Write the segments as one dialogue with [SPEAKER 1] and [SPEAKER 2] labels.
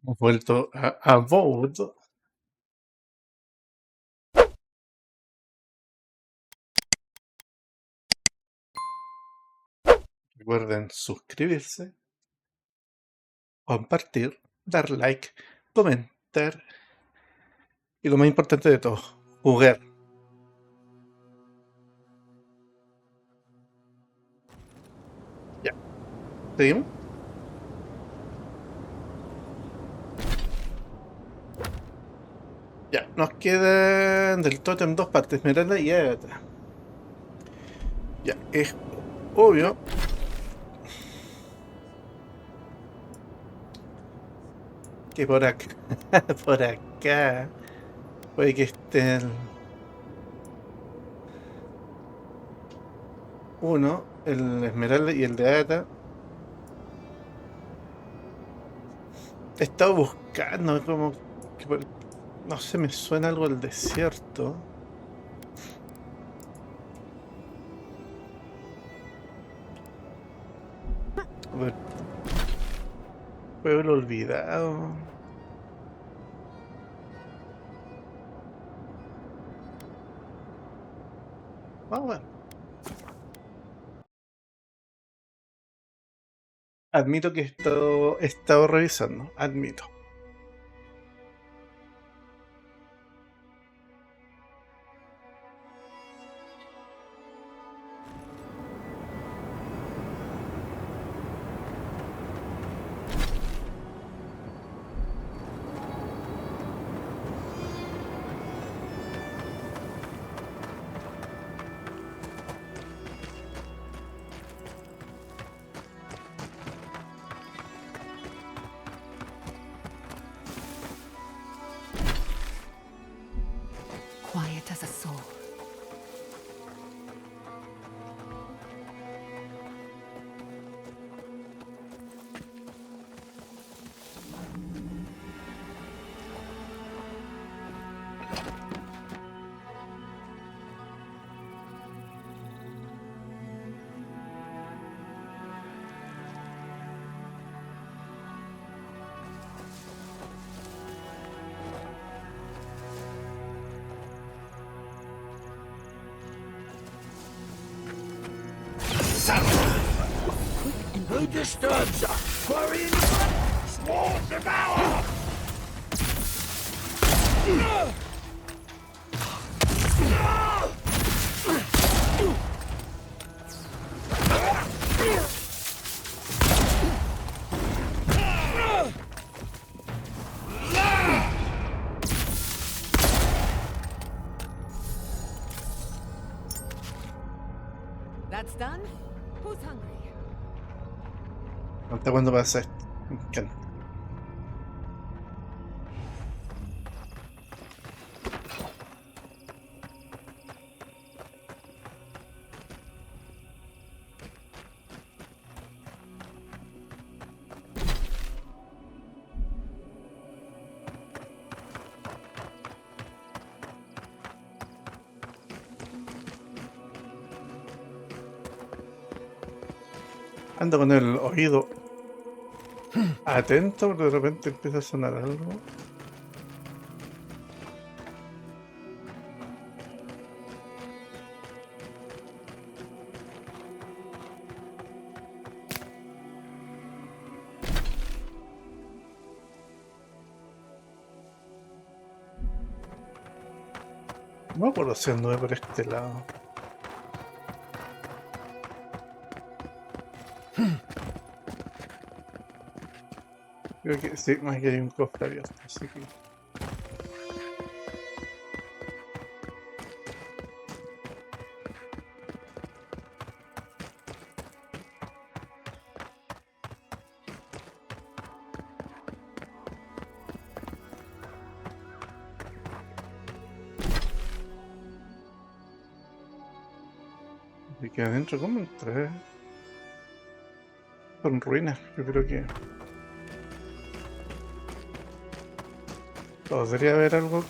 [SPEAKER 1] Hemos vuelto a Avowed. Recuerden suscribirse, compartir, dar like, comentar y lo más importante de todo, jugar. Ya, ¿seguimos? Ya, nos quedan del tótem dos partes, Esmeralda y Ágata. Ya, es obvio que por acá, por acá, puede que estén uno, el Esmeralda y el de Ágata. He estado buscando como que no sé, me suena algo al desierto. A ver, pueblo olvidado. Vamos a ver. Admito que he estado revisando, admito.
[SPEAKER 2] Quiet as a soul.
[SPEAKER 3] Who disturbs us? Quarry small devour!
[SPEAKER 2] That's done? Who's hungry?
[SPEAKER 1] ¿Hasta cuándo pasa esto? Me encanta. Ando con el oído atento, pero de repente empieza a sonar algo. No me acuerdo si anduve por este lado. Creo que sí, más que hay un cofre abierto, así que... ¿Y que adentro cómo entré? Son ruinas, yo creo que... Podría haber algo...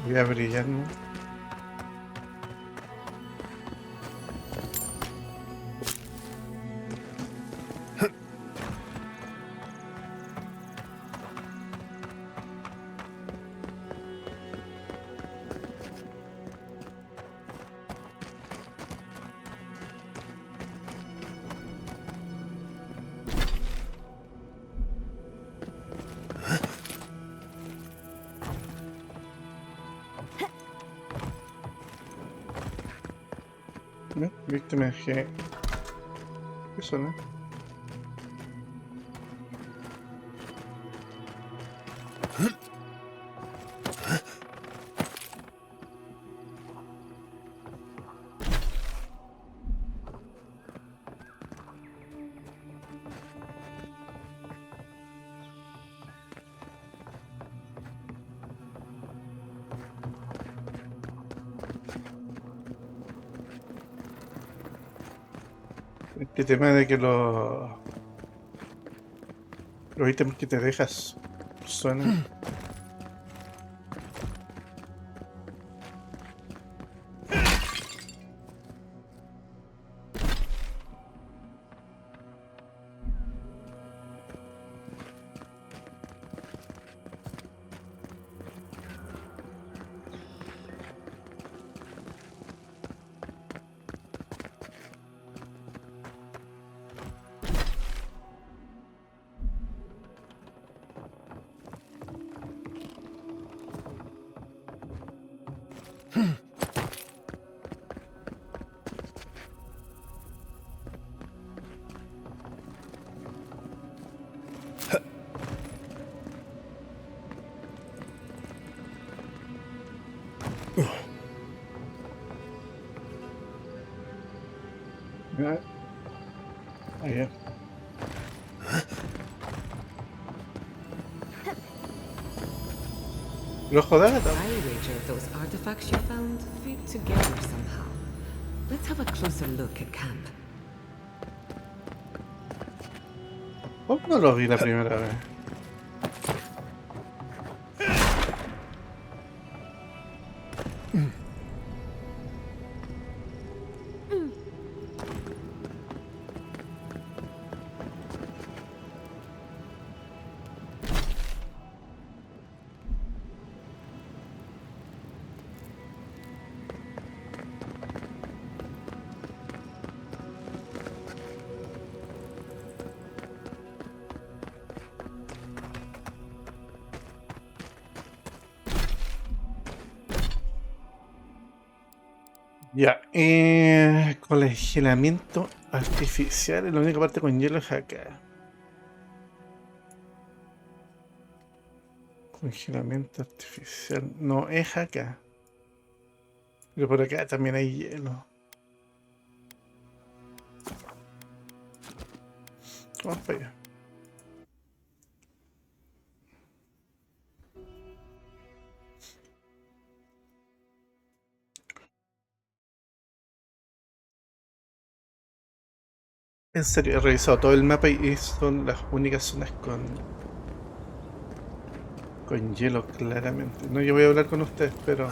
[SPEAKER 1] Voy a brillar, ¿no? ¿No? Víctima de G. ¿Qué suena? Este tema de que los ítems que te dejas suenan. Ah, ya. El ojo de Ágata.
[SPEAKER 2] I wager those artifacts you found fit together somehow. Let's have a closer look at camp.
[SPEAKER 1] ¿Cómo no lo vi la primera vez? Ya, congelamiento artificial. La única parte con hielo es acá. Congelamiento artificial. No, es acá. Pero por acá también hay hielo. Vamos para allá. En serio, he revisado todo el mapa y son las únicas zonas con hielo, claramente. No, yo voy a hablar con ustedes, pero...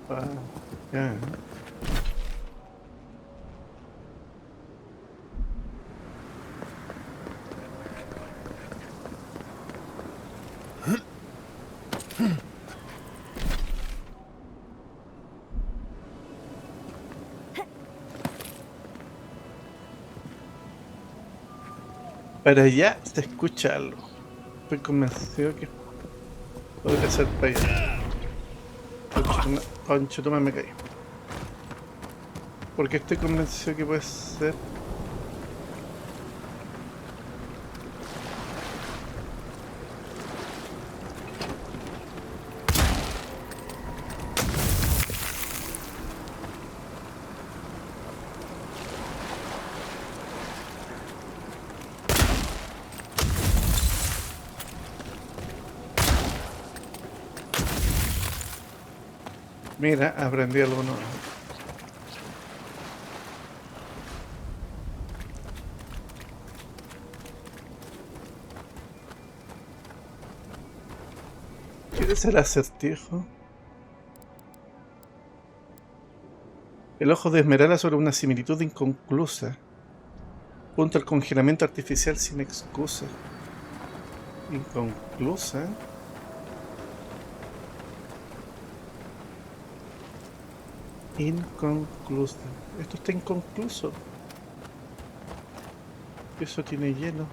[SPEAKER 1] Ah, ya. Para allá se escucha algo. Estoy convencido que podría ser para allá. Concha, toma, me caí. Porque estoy convencido que puede ser. Mira, aprendí algo nuevo. ¿Qué es el acertijo? El ojo de Esmeralda sobre una similitud inconclusa. Junto al congelamiento artificial sin excusa. Inconclusa. Inconclusa. Esto está inconcluso. Eso tiene hielo.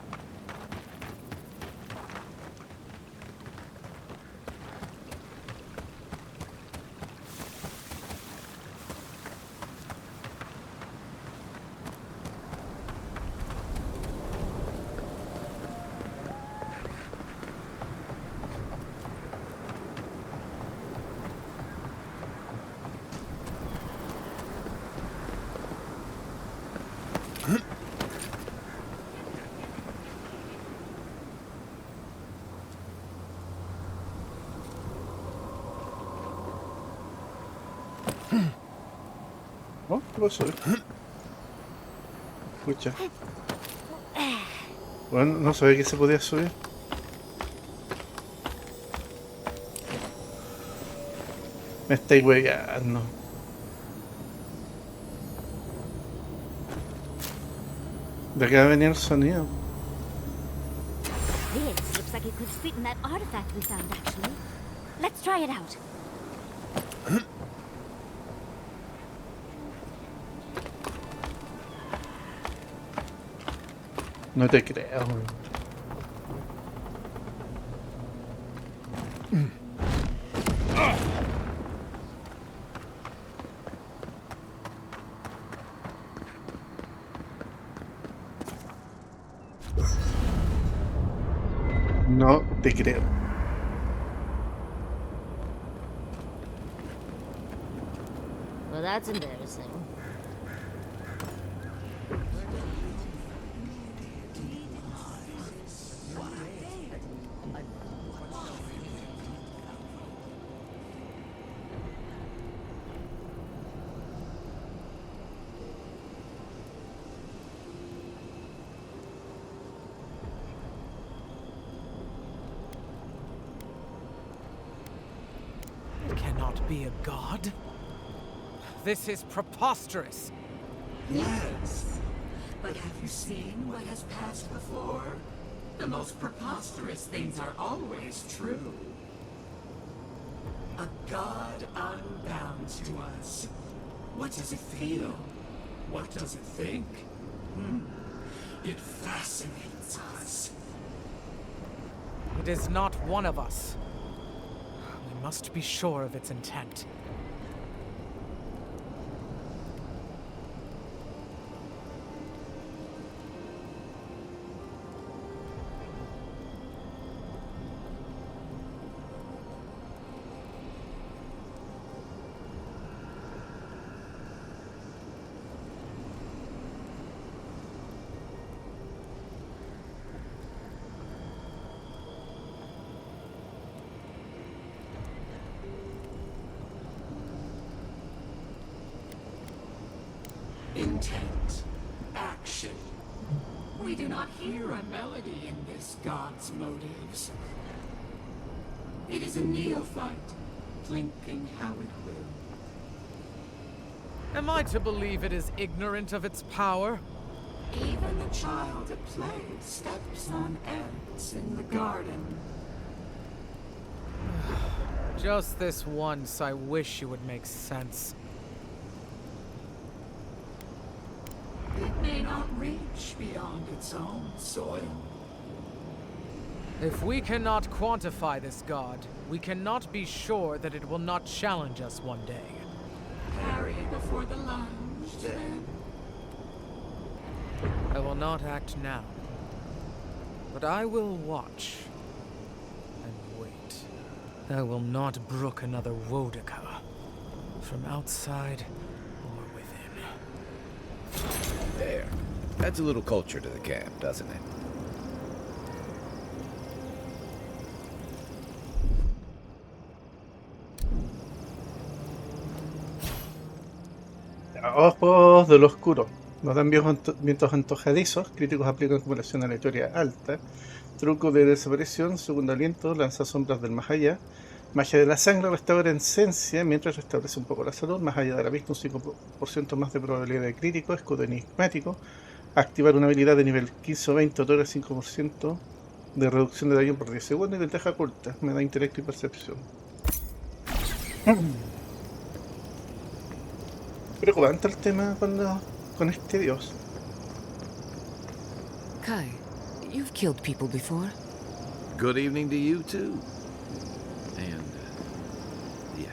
[SPEAKER 1] ¿Oh? ¿Qué pasó? Escucha. Bueno, no sabía que se podía subir. Me estáis hueveando. De acá va a venir el sonido.
[SPEAKER 4] This looks like it could fit in that artifact we found, actually. Let's try it out.
[SPEAKER 1] No te creo. No te creo.
[SPEAKER 4] Well, that's embarrassing.
[SPEAKER 5] Cannot be a god? This is preposterous.
[SPEAKER 6] Yes, but have you seen what has passed before? The most preposterous things are always true. A god unbound to us. What does it feel? What does it think? It fascinates us.
[SPEAKER 5] It is not one of us. We must be sure of its intent.
[SPEAKER 6] Intent. Action. We do not hear a melody in this god's motives. It is a neophyte, plinking how it will.
[SPEAKER 5] Am I to believe it is ignorant of its power?
[SPEAKER 6] Even the child at play steps on ants in the garden.
[SPEAKER 5] Just this once, I wish you would make sense.
[SPEAKER 6] It may not reach beyond its own soil.
[SPEAKER 5] If we cannot quantify this god, we cannot be sure that it will not challenge us one day.
[SPEAKER 6] Carry before the lunge, then.
[SPEAKER 5] I will not act now, but I will watch and wait. I will not brook another Wodika, from outside or within.
[SPEAKER 7] There. Adds a little culture to the camp, doesn't it?
[SPEAKER 1] Ojos del oscuro. Nos dan vientos antojadizos. Críticos aplican acumulación aleatoria alta. Truco de desaparición. Segundo aliento. Lanza sombras del más allá. Magia de la sangre restaura esencia mientras restablece un poco la salud. Más allá de la vista, un 5% más de probabilidad de crítico. Escudo enigmático. Activar una habilidad de nivel 15 o 20 otorga 5% de reducción de daño por 10 segundos. Y ventaja oculta. Me da intelecto y percepción. Preocupante el tema con este dios.
[SPEAKER 2] Kai, you've killed people before.
[SPEAKER 7] Good evening to you, too. And, yeah.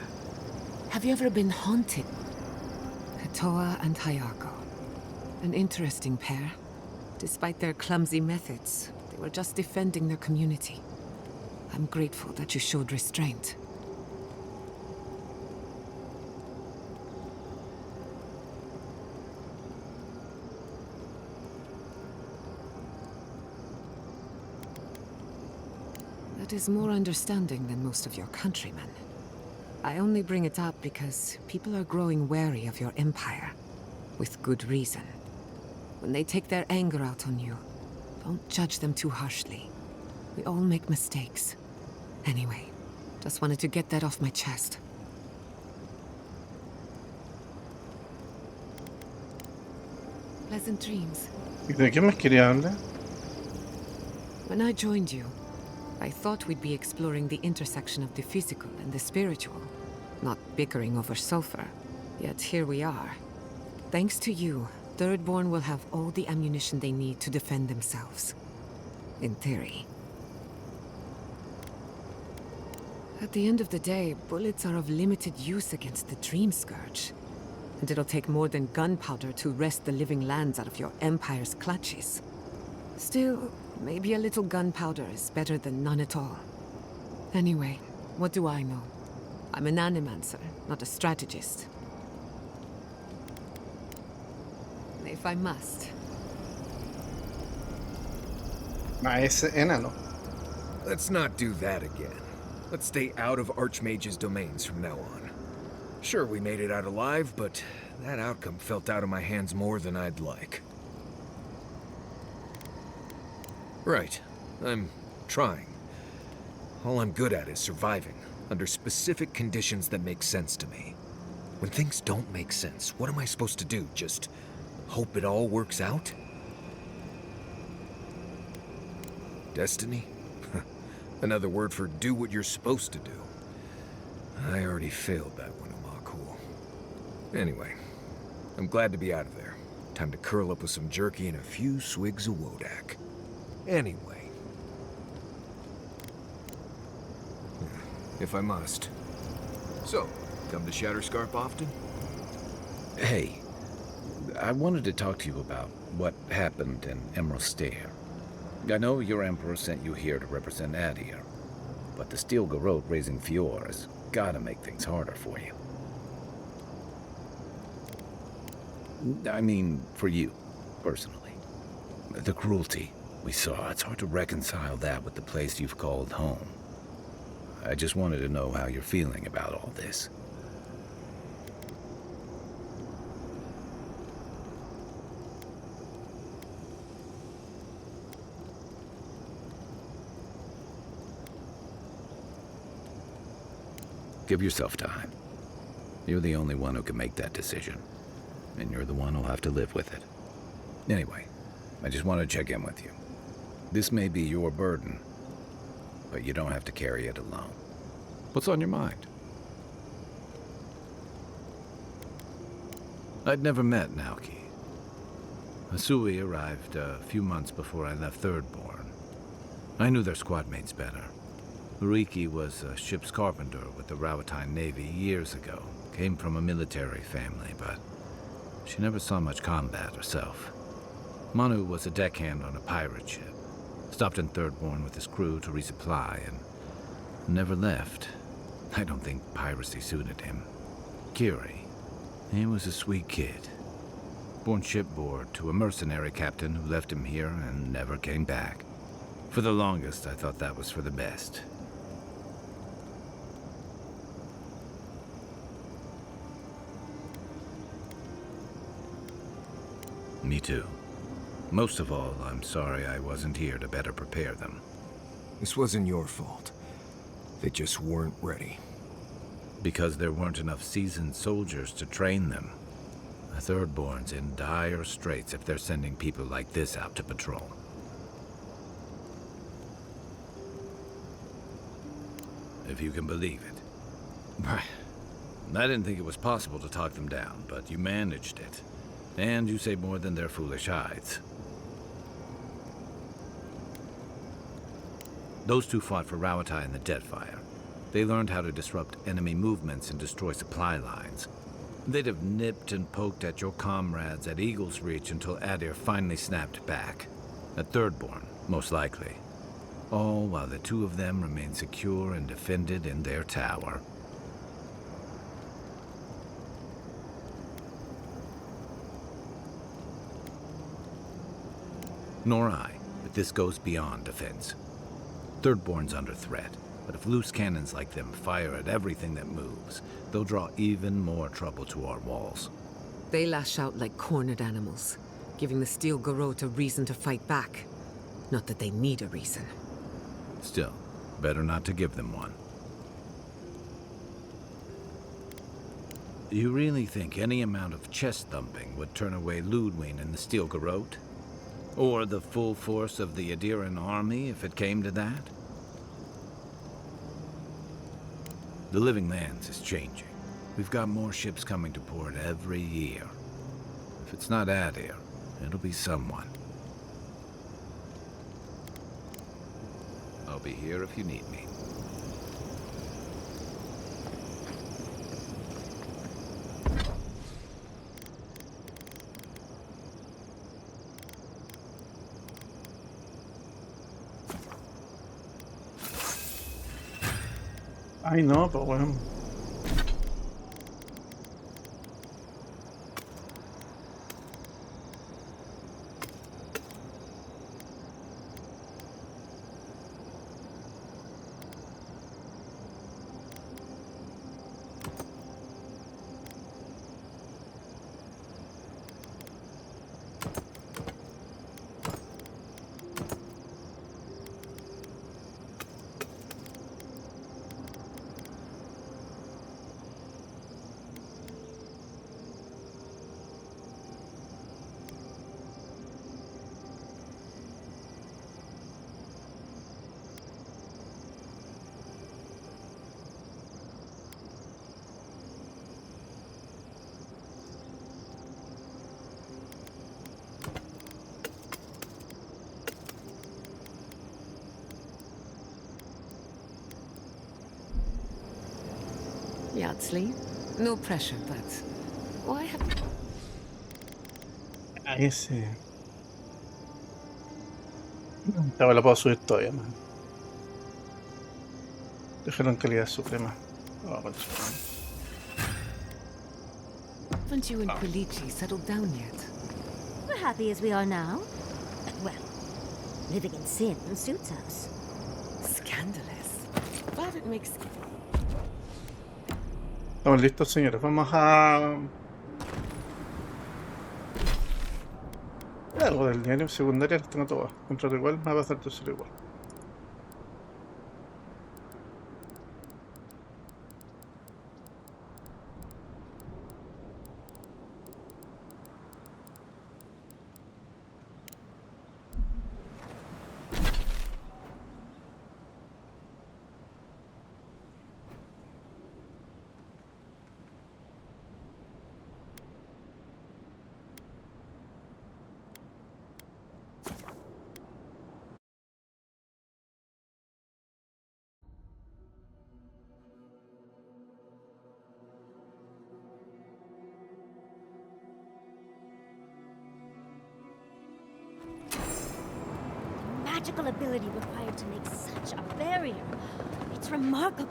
[SPEAKER 2] Have you ever been haunted? Hatoa and Hayako. An interesting pair. Despite their clumsy methods, they were just defending their community. I'm grateful that you showed restraint. That is more understanding than most of your countrymen. I only bring it up because people are growing wary of your empire. With good reason. When they take their anger out on you, don't judge them too harshly. We all make mistakes. Anyway, just wanted to get that off my chest. Pleasant dreams.
[SPEAKER 1] ¿Y de qué más quería hablar?
[SPEAKER 2] When I joined you, I thought we'd be exploring the intersection of the physical and the spiritual, not bickering over sulfur. Yet here we are. Thanks to you, Thirdborn will have all the ammunition they need to defend themselves. In theory. At the end of the day, bullets are of limited use against the Dream Scourge. And it'll take more than gunpowder to wrest the living lands out of your empire's clutches. Still, maybe a little gunpowder is better than none at all. Anyway, what do I know? I'm an animancer, not a strategist. If I must.
[SPEAKER 1] Ese enano.
[SPEAKER 3] Let's not do that again. Let's stay out of Archmage's domains from now on. Sure, we made it out alive, but that outcome felt out of my hands more than I'd like. Right. I'm trying. All I'm good at is surviving, under specific conditions that make sense to me. When things don't make sense, what am I supposed to do? Just hope it all works out? Destiny? Another word for do what you're supposed to do. I already failed that one, Umakul. Anyway, I'm glad to be out of there. Time to curl up with some jerky and a few swigs of Wodak. Anyway. If I must. So, come to Shatterscarp often?
[SPEAKER 7] Hey, I wanted to talk to you about what happened in Emerald Stair. I know your Emperor sent you here to represent Aedyr, but the Steel Garrote raising Fior has gotta make things harder for you. I mean, for you, personally. The cruelty we saw, it's hard to reconcile that with the place you've called home. I just wanted to know how you're feeling about all this. Give yourself time. You're the only one who can make that decision. And you're the one who'll have to live with it. Anyway, I just want to check in with you. This may be your burden, but you don't have to carry it alone. What's on your mind? I'd never met Naoki. Asui arrived a few months before I left Thirdborn. I knew their squad mates better. Uriki was a ship's carpenter with the Rawatine Navy years ago. Came from a military family, but she never saw much combat herself. Manu was a deckhand on a pirate ship. Stopped in Thirdborn with his crew to resupply and never left. I don't think piracy suited him. Kiri, he was a sweet kid. Born shipboard to a mercenary captain who left him here and never came back. For the longest, I thought that was for the best. Me too. Most of all, I'm sorry I wasn't here to better prepare them.
[SPEAKER 3] This wasn't your fault. They just weren't ready.
[SPEAKER 7] Because there weren't enough seasoned soldiers to train them. The Thirdborn's in dire straits if they're sending people like this out to patrol. If you can believe it. I didn't think it was possible to talk them down, but you managed it. And you say more than their foolish hides. Those two fought for Rauatai in the Deadfire. They learned how to disrupt enemy movements and destroy supply lines. They'd have nipped and poked at your comrades at Eagle's Reach until Aedyr finally snapped back. At Thirdborn, most likely. All while the two of them remained secure and defended in their tower. Nor I, but this goes beyond defense. Thirdborn's under threat, but if loose cannons like them fire at everything that moves, they'll draw even more trouble to our walls.
[SPEAKER 2] They lash out like cornered animals, giving the Steel Garrote a reason to fight back. Not that they need a reason.
[SPEAKER 7] Still, better not to give them one. You really think any amount of chest thumping would turn away Ludwig and the Steel Garrote? Or the full force of the Aedyran army, if it came to that? The Living Lands is changing. We've got more ships coming to port every year. If it's not Aedyr, it'll be someone. I'll be here if you need me.
[SPEAKER 1] Ay, no, pues bueno.
[SPEAKER 2] Yardsley, no pressure, but why have...
[SPEAKER 1] Ahí sí. Esta la puedo subir todavía más. Déjalo en calidad suprema. Oh, concha.
[SPEAKER 2] Haven't you and Quilici settled down yet?
[SPEAKER 4] We're happy as we are now. Well, living in sin suits us.
[SPEAKER 2] Scandalous. But it makes...
[SPEAKER 1] Estamos listos, señores. Vamos a... Algo del diario secundaria las tengo todas. Control igual, me va a pasar tercero igual.
[SPEAKER 4] Magical ability required to make such a barrier. It's remarkable.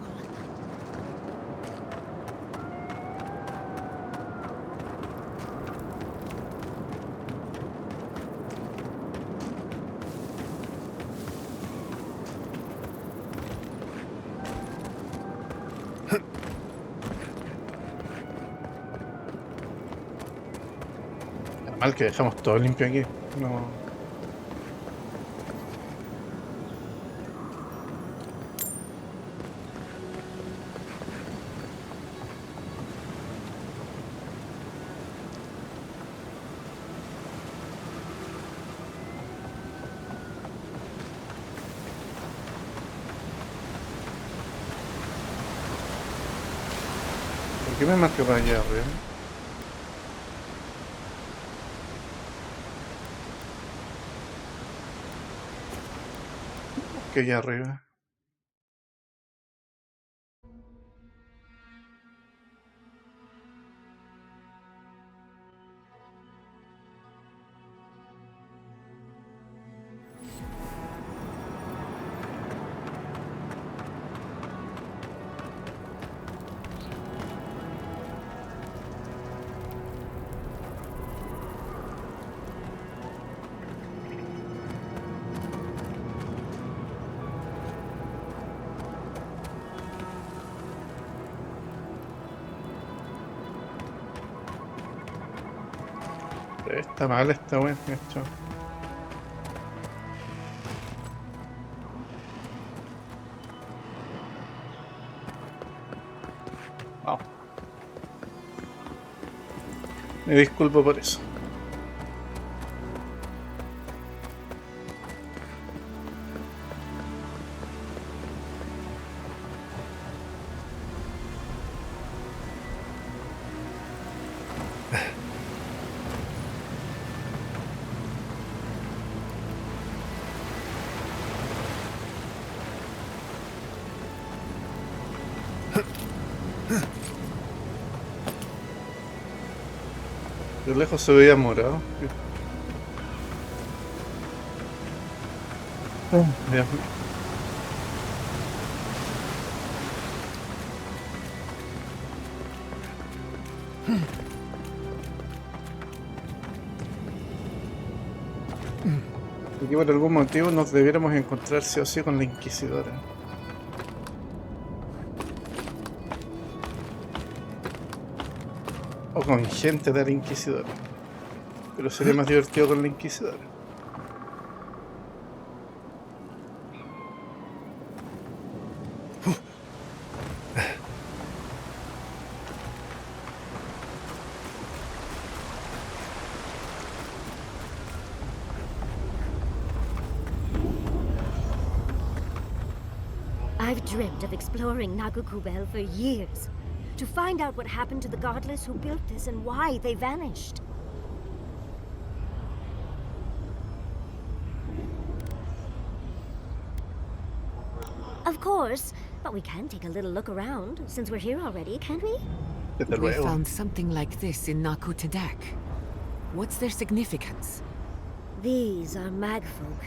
[SPEAKER 1] Mal que dejamos todo limpio aquí. No. ¿Por qué me marca para allá arriba? Que allá arriba. Está mal esta wea, esto. Vamos. Me disculpo por eso. De lejos se veía morado. Dios mío. Aquí por algún motivo nos debiéramos encontrar sí o sí con la Inquisidora. O con gente de la Inquisidora. Pero sería más divertido con la Inquisidora.
[SPEAKER 4] I've dreamt of exploring Nagukubel for years, to find out what happened to the godless who built this and why they vanished. Of course, but we can take a little look around, since we're here already, can't we?
[SPEAKER 1] Desde
[SPEAKER 2] We
[SPEAKER 1] luego.
[SPEAKER 2] found something like this in Naku Tadak. What's their significance?
[SPEAKER 4] These are magfolk.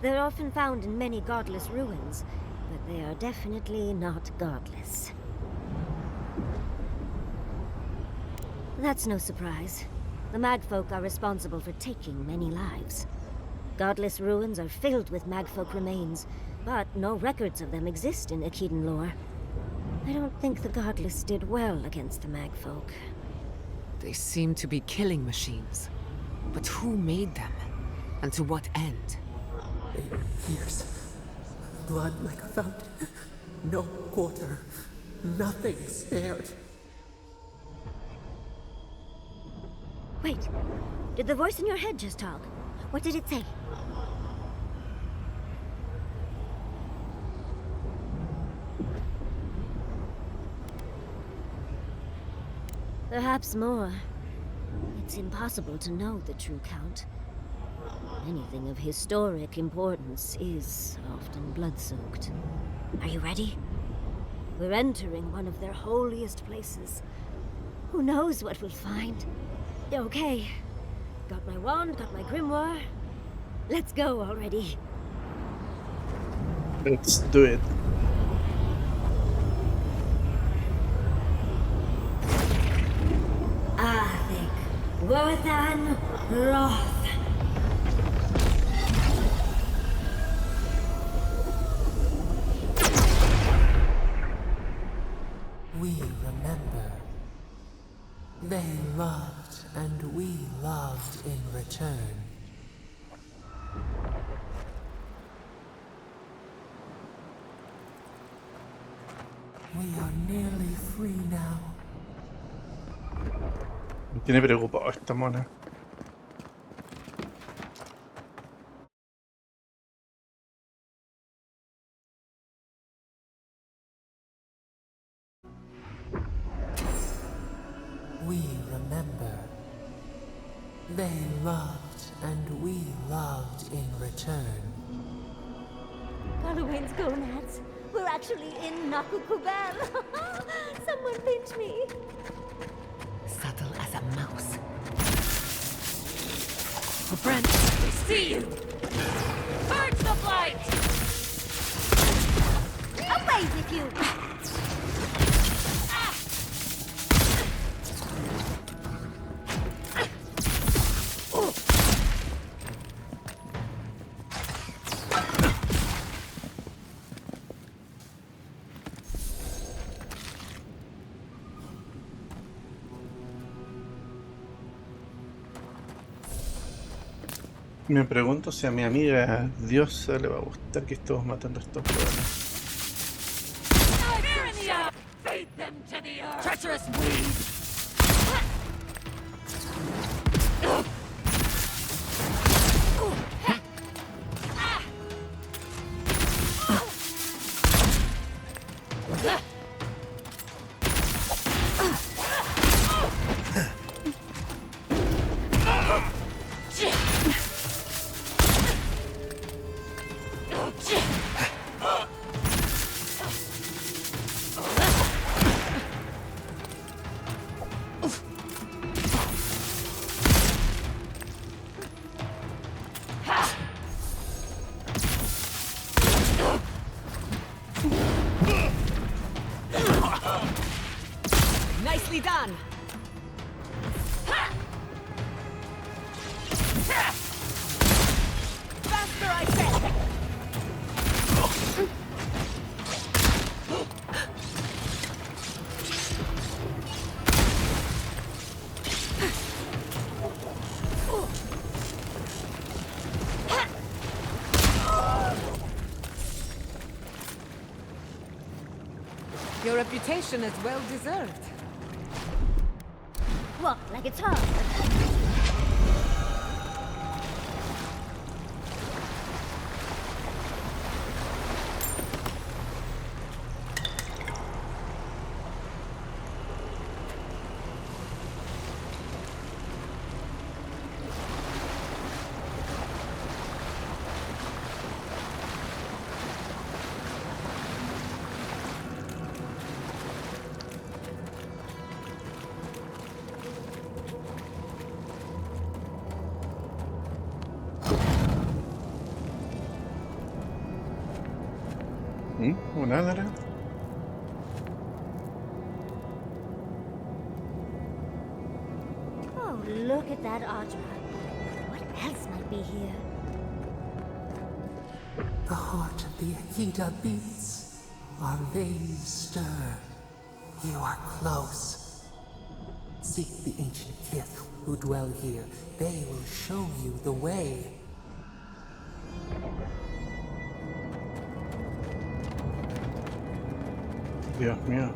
[SPEAKER 4] They're often found in many godless ruins, but they are definitely not godless. That's no surprise. The magfolk are responsible for taking many lives. Godless ruins are filled with magfolk remains, but no records of them exist in Aedyr lore. I don't think the godless did well against the magfolk.
[SPEAKER 2] They seem to be killing machines. But who made them? And to what end?
[SPEAKER 8] Years. Blood like a fountain. No quarter. Nothing spared.
[SPEAKER 4] Wait, did the voice in your head just talk? What did it say? Perhaps more. It's impossible to know the true count. Anything of historic importance is often blood-soaked. Are you ready? We're entering one of their holiest places. Who knows what we'll find? Okay. Got my wand, got my grimoire. Let's go already.
[SPEAKER 1] Let's do it.
[SPEAKER 4] Athik, Worthan, Roth.
[SPEAKER 8] We remember. They loved, and we loved in return. We are nearly free now.
[SPEAKER 1] Me tiene preocupado esta mona.
[SPEAKER 8] We remember. They loved, and we loved in return.
[SPEAKER 4] Halloween's gonads. We're actually in Nakukuban. Someone pinch me.
[SPEAKER 2] Subtle as a mouse. Brent,
[SPEAKER 6] We see you! Purge the blight!
[SPEAKER 4] Away with you!
[SPEAKER 1] Me pregunto si a mi amiga Diosa le va a gustar que estemos matando a estos hueones.
[SPEAKER 6] Fear in the eye! Feed them to the earth! Treacherous weed!
[SPEAKER 2] nicely done. Faster, I said. Your reputation is well deserved.
[SPEAKER 4] Walk like it's hard.
[SPEAKER 1] ¿Un Aedyr?
[SPEAKER 4] Oh, look at that Aedyr. What else might be here?
[SPEAKER 8] The heart of the Aedyr beats. Our veins stir. You are close. Seek the ancient kith who dwell here. They will show you the way.
[SPEAKER 1] Dios mío.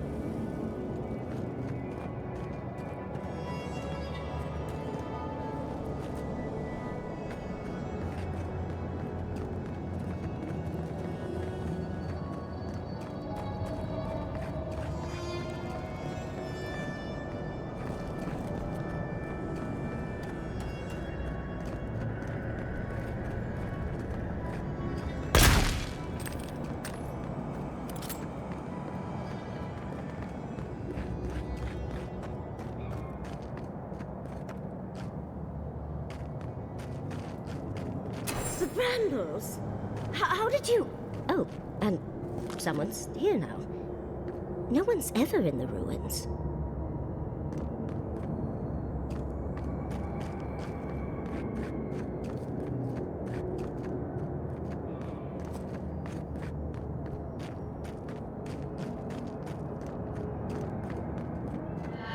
[SPEAKER 4] The brambles! How did you... Oh, and someone's here now. No one's ever in the ruins.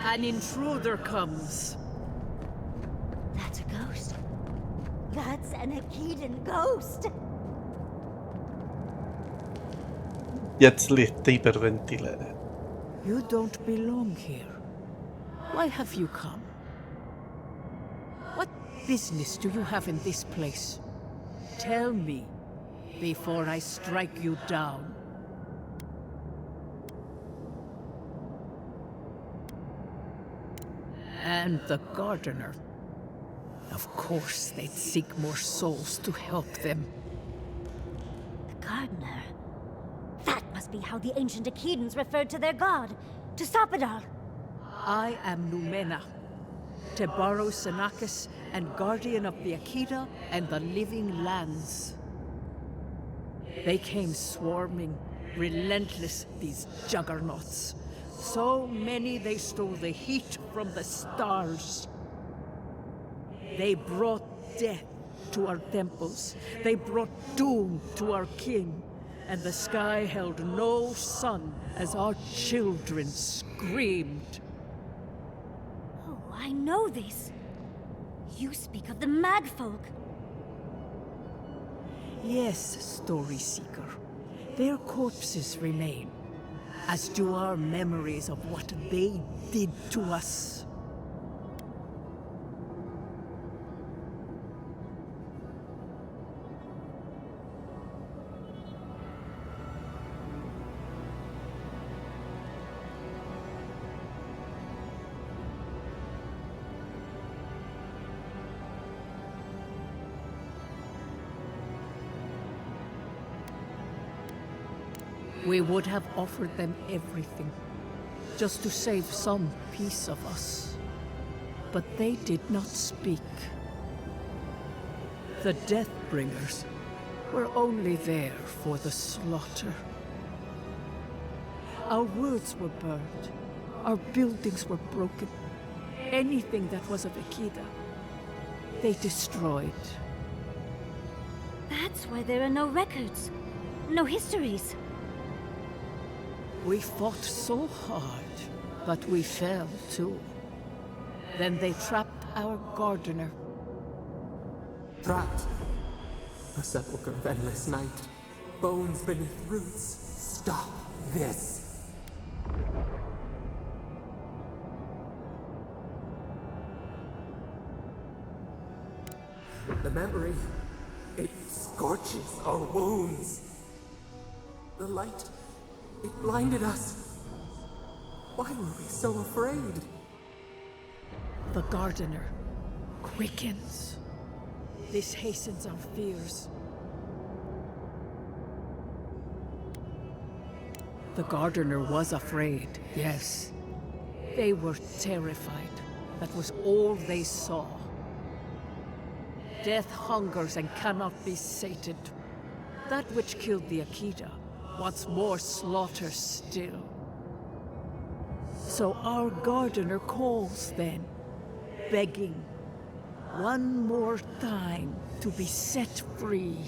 [SPEAKER 9] An intruder comes.
[SPEAKER 4] That's a ghost. That's an Aedyr ghost.
[SPEAKER 1] Yatzli hiperventilada.
[SPEAKER 9] You don't belong here. Why have you come? What business do you have in this place? Tell me, before I strike you down. And the gardener. Of course, they'd seek more souls to help them.
[SPEAKER 4] The gardener. That must be how the ancient Aedyrs referred to their god, to stop it all.
[SPEAKER 9] I am Numena, Tebaro Senakis, and guardian of the Aedyr and the living lands. They came swarming, relentless, these juggernauts. So many they stole the heat from the stars. They brought death to our temples. They brought doom to our king. And the sky held no sun as our children screamed.
[SPEAKER 4] Oh, I know this. You speak of the Magfolk.
[SPEAKER 9] Yes, Story Seeker. Their corpses remain, as do our memories of what they did to us. We would have offered them everything, just to save some piece of us. But they did not speak. The Deathbringers were only there for the slaughter. Our words were burned. Our buildings were broken. Anything that was of Aedyr, they destroyed.
[SPEAKER 4] That's why there are no records, no histories.
[SPEAKER 9] We fought so hard, but we fell too. Then they trapped our gardener.
[SPEAKER 8] Trapped. A sepulchre of endless night. Bones beneath roots. Stop this. The memory, it scorches our wounds. The light, it blinded us. Why were we so afraid?
[SPEAKER 9] The gardener quickens. This hastens our fears. The gardener was afraid, yes. They were terrified. That was all they saw. Death hungers and cannot be sated. That which killed the Aedyr wants more slaughter still. So our gardener calls then, begging one more time to be set free.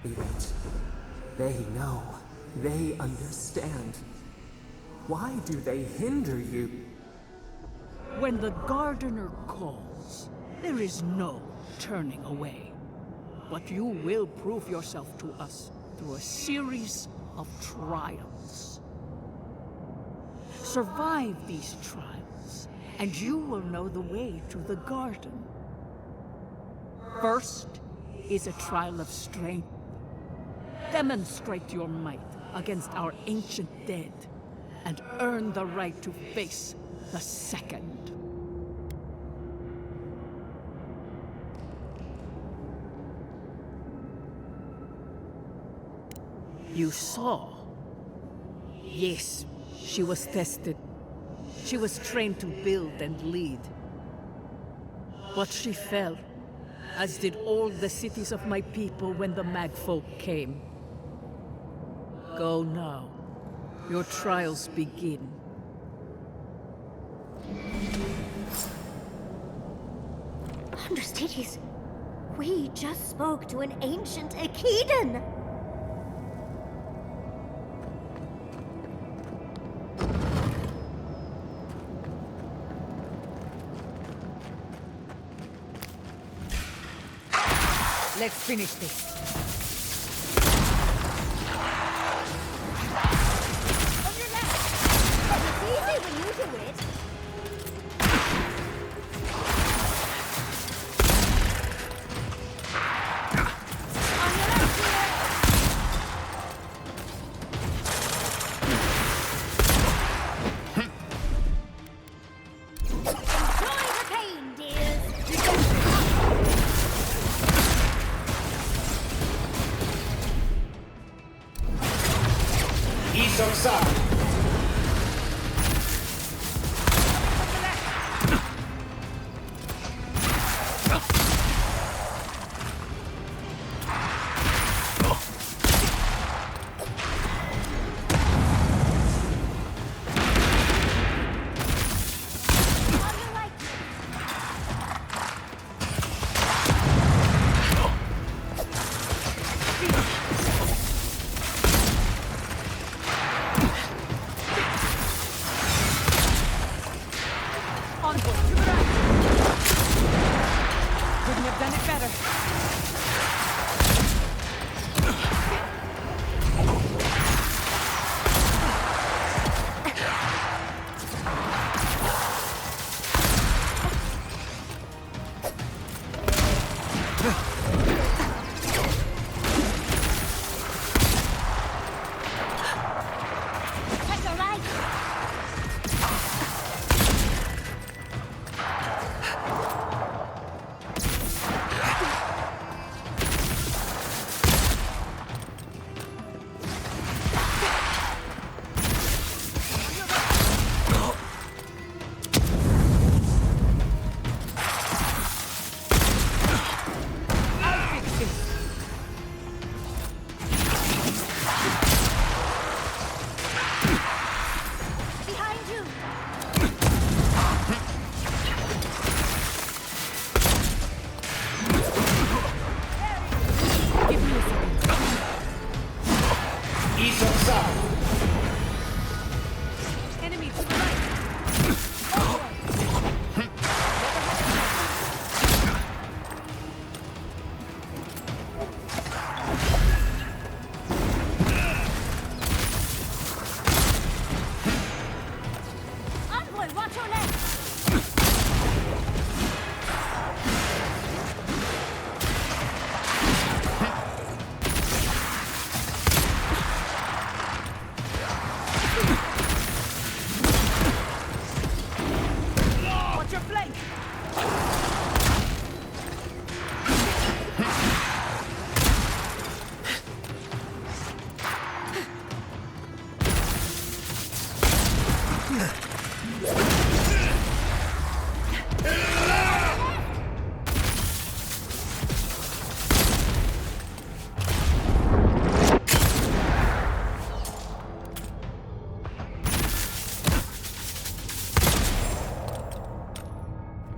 [SPEAKER 8] We wait. They know. They understand. Why do they hinder you?
[SPEAKER 9] When the gardener calls, there is no turning away. But you will prove yourself to us through a series of trials. Survive these trials, and you will know the way to the garden. First is a trial of strength. Demonstrate your might against our ancient dead, and earn the right to face the second. You saw? Yes, she was tested. She was trained to build and lead. But she fell, as did all the cities of my people when the Magfolk came. Go now. Your trials begin.
[SPEAKER 4] Understudies, we just spoke to an ancient Aedyr.
[SPEAKER 9] Let's finish this.
[SPEAKER 4] On your left! It's easy when you do it. On your left here! Enjoy the pain, dears! On your right!
[SPEAKER 9] Onward to the right. Couldn't have done it better.
[SPEAKER 4] Take the right!
[SPEAKER 9] I'll fix this.
[SPEAKER 4] Behind you!
[SPEAKER 2] Give me a second.
[SPEAKER 9] Enemy to the right.
[SPEAKER 4] Onward, watch your left!
[SPEAKER 9] Watch your flank.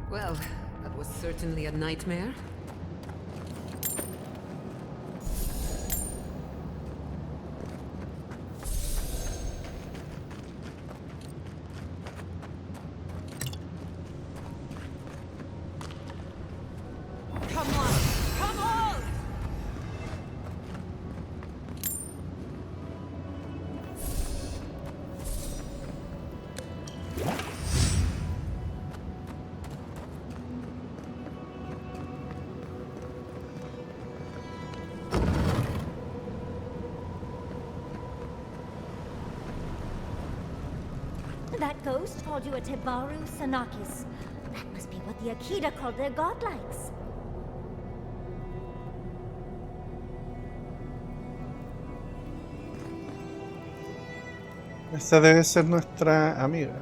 [SPEAKER 2] Well, that was certainly a nightmare.
[SPEAKER 9] Come on. Come on.
[SPEAKER 4] That ghost called you a Tebaru Sanakis. That must be what the Akita called their godlikes.
[SPEAKER 1] Esta debe ser nuestra amiga.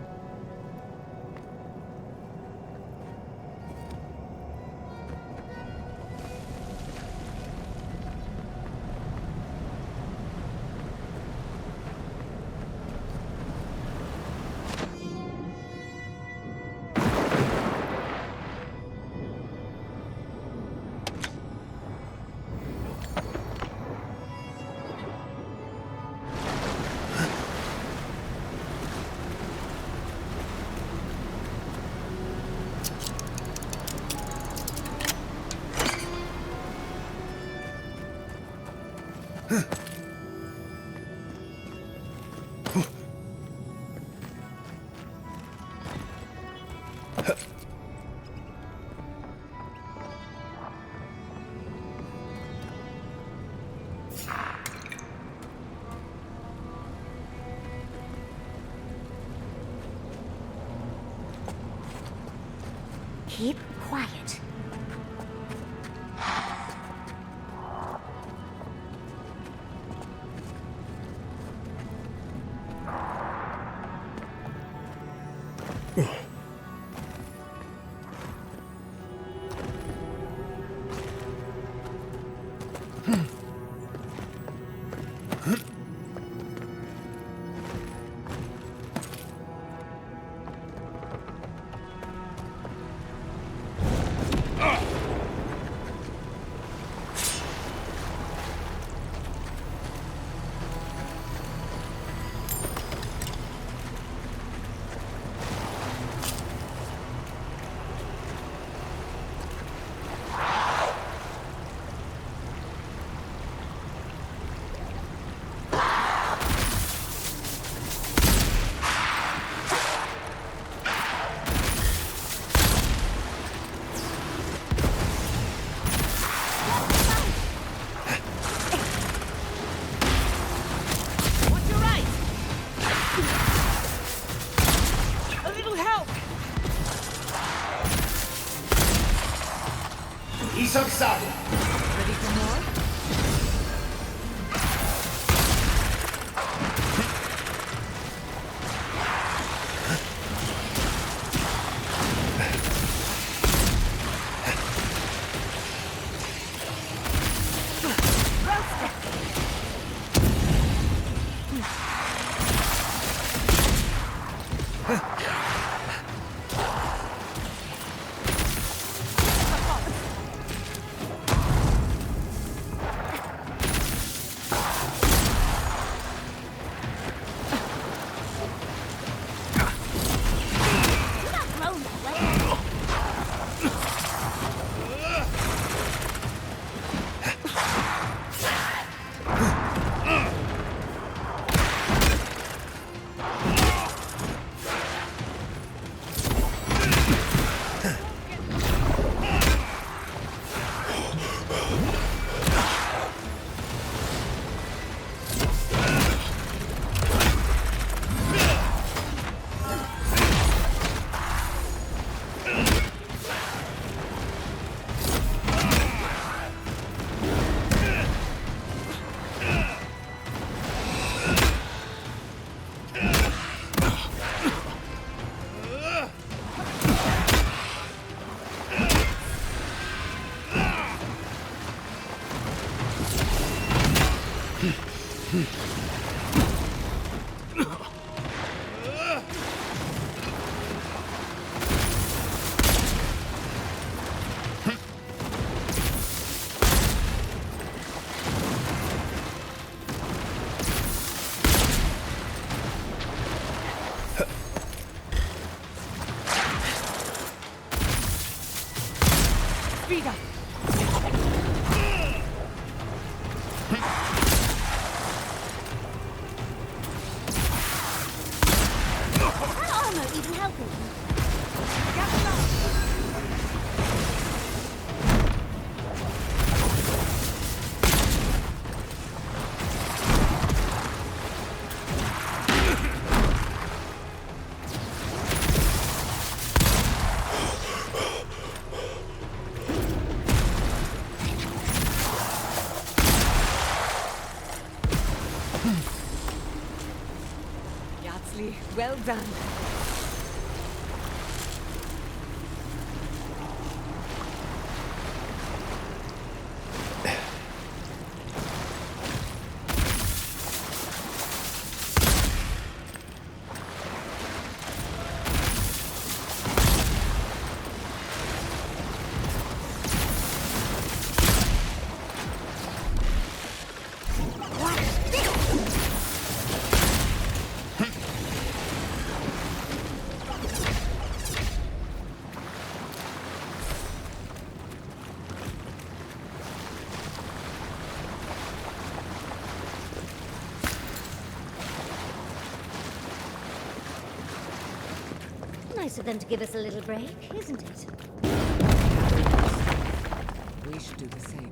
[SPEAKER 4] Keep quiet.
[SPEAKER 2] Ready for more? Well done.
[SPEAKER 4] Nice of them to give us a little break, isn't it?
[SPEAKER 2] We should do the same.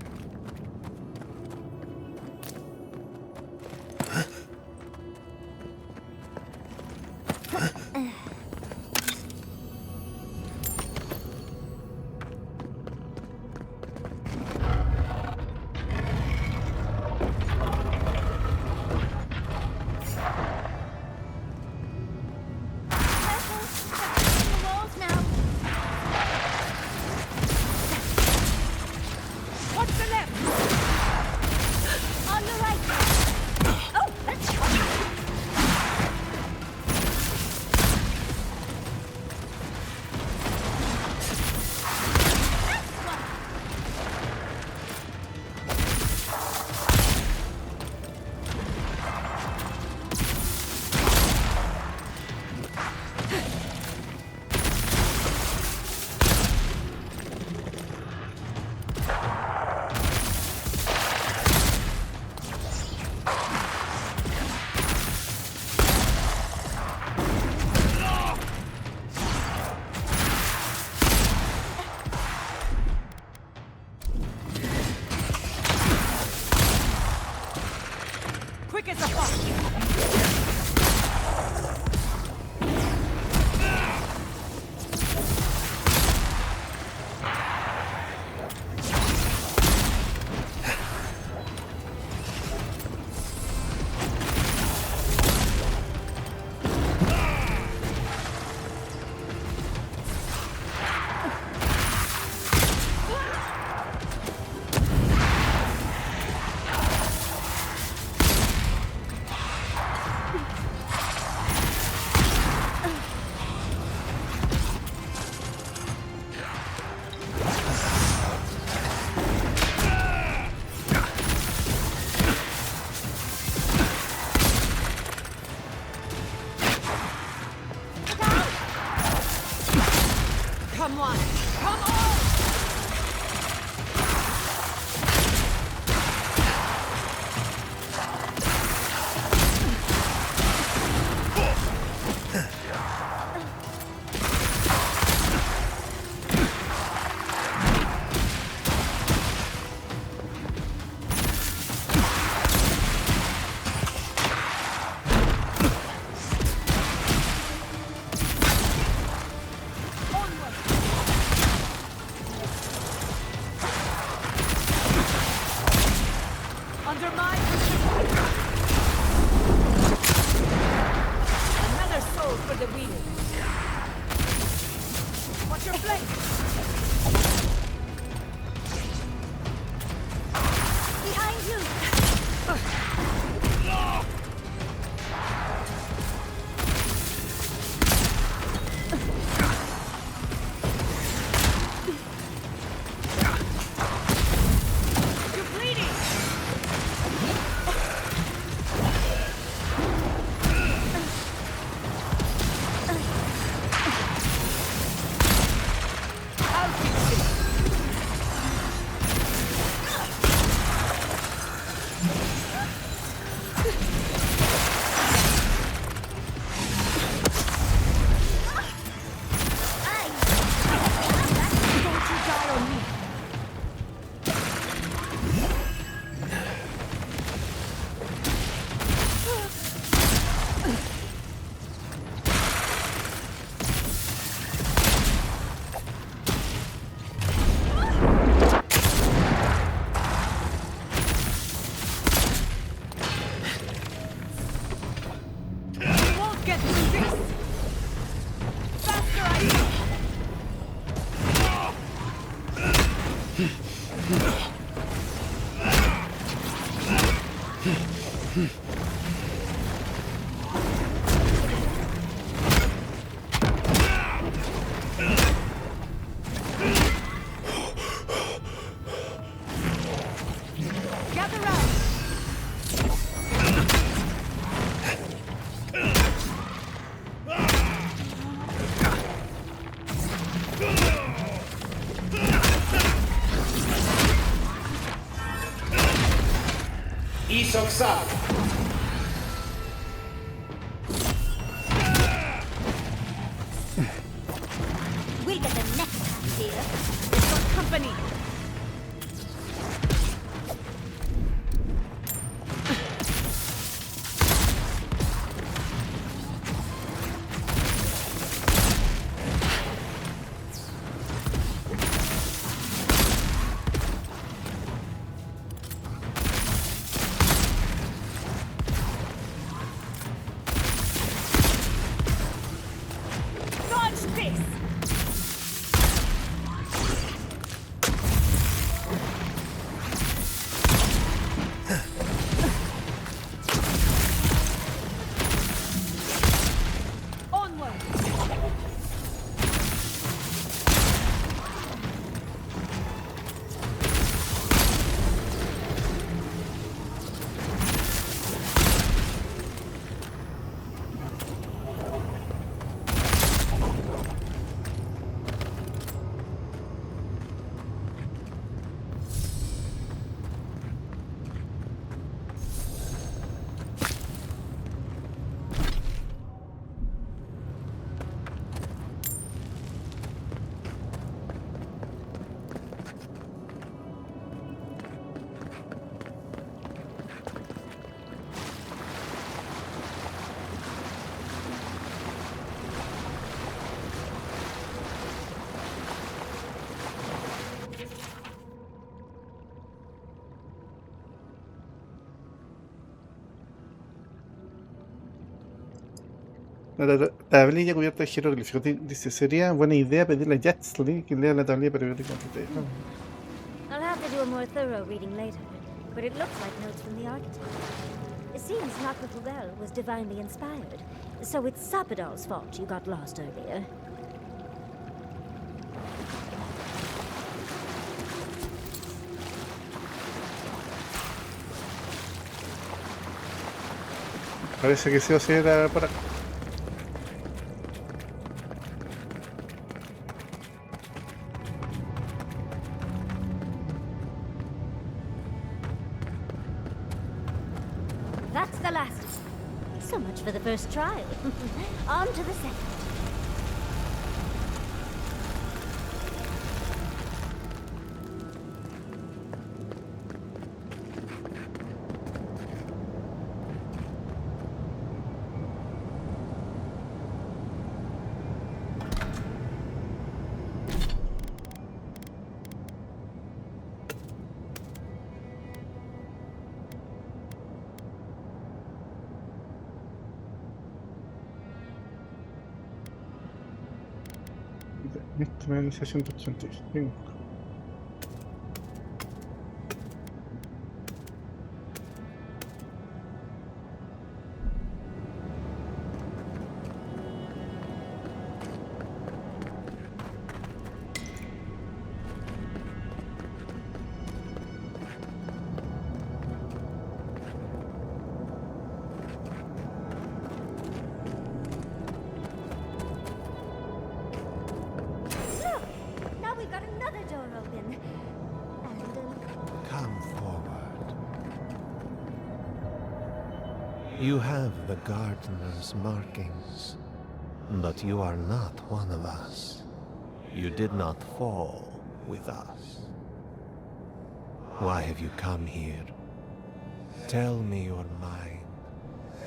[SPEAKER 2] Come on! Come on!
[SPEAKER 4] We'll get them next time, dear. It's got company.
[SPEAKER 1] La tablilla cubierta de jeroglíficos. Dice, sería buena idea pedirle a Yaxley que lea la tablilla periódica antes de...
[SPEAKER 4] I'll have to do a more thorough reading later, but it looks like notes from the architect. It seems Nakul was divinely inspired, so it's Sapadal's fault you got lost earlier.
[SPEAKER 1] Parece que sí o sí era por acá.
[SPEAKER 4] the last. So much for the first trial. On to the second.
[SPEAKER 1] Este 685.
[SPEAKER 8] You have the gardener's markings, but you are not one of us. You did not fall with us. Why have you come here? Tell me your mind.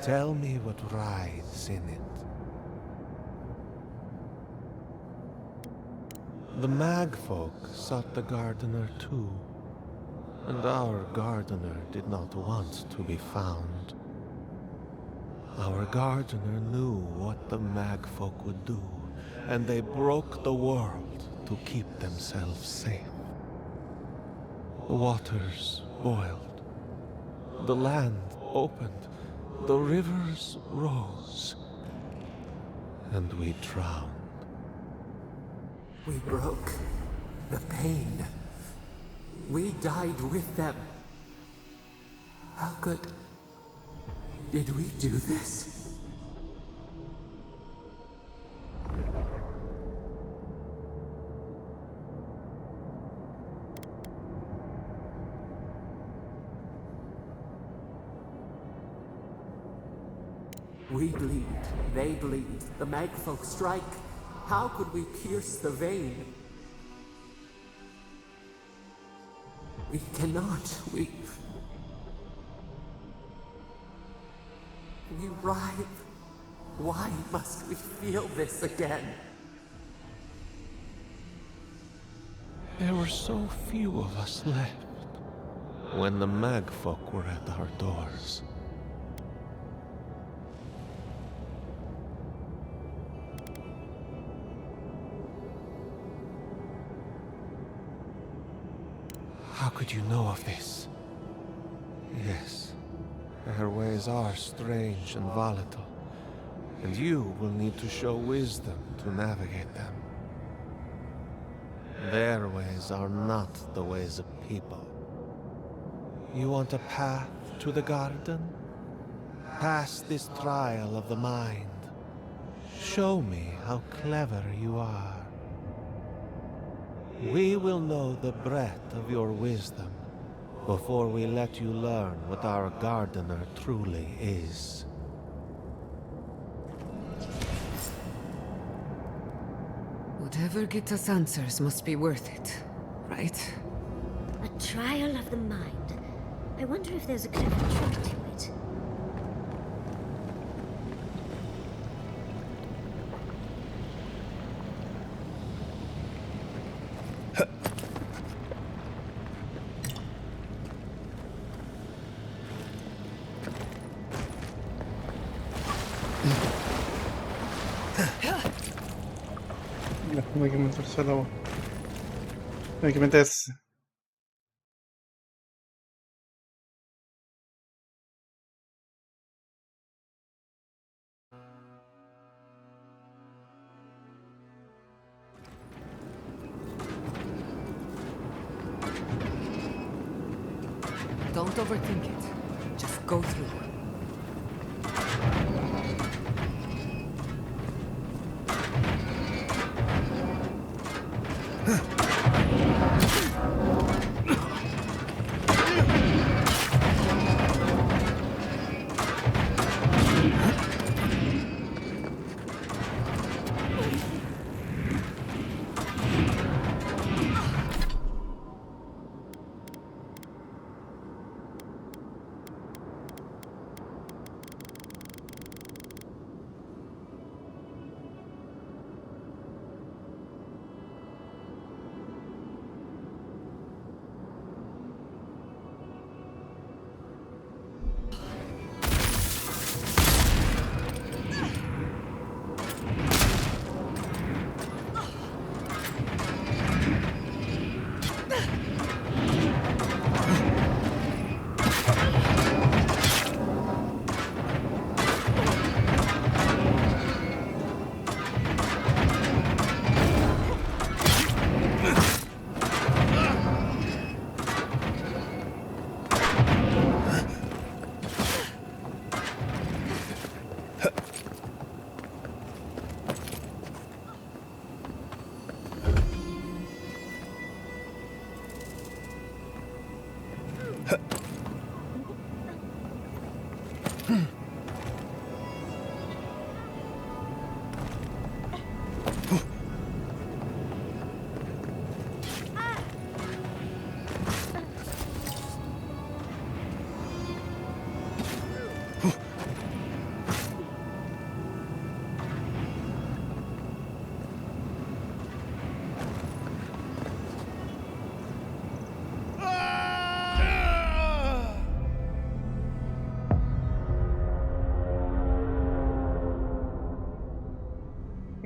[SPEAKER 8] Tell me what rides in it. The Magfolk sought the gardener too, and our gardener did not want to be found. Our gardener knew what the Magfolk would do, and they broke the world to keep themselves safe. The waters boiled, the land opened, the rivers rose, and we drowned.
[SPEAKER 10] We broke the pain. We died with them. How good did we do this? We bleed, they bleed, the Magfolk strike. How could we pierce the vein? We cannot, we writhe. Why must we feel this again?
[SPEAKER 8] There were so few of us left when the Magfolk were at our doors. How could you know of this? Yes, their ways are strange and volatile, and you will need to show wisdom to navigate them. Their ways are not the ways of people. You want a path to the garden? Pass this trial of the mind. Show me how clever you are. We will know the breadth of your wisdom before we let you learn what our gardener truly is.
[SPEAKER 2] Whatever gets us answers must be worth it, right?
[SPEAKER 4] A trial of the mind. I wonder if there's a clever trick to it.
[SPEAKER 1] Hay que meterse a la voz. Hay que meterse.
[SPEAKER 2] Don't overthink it. Just go through.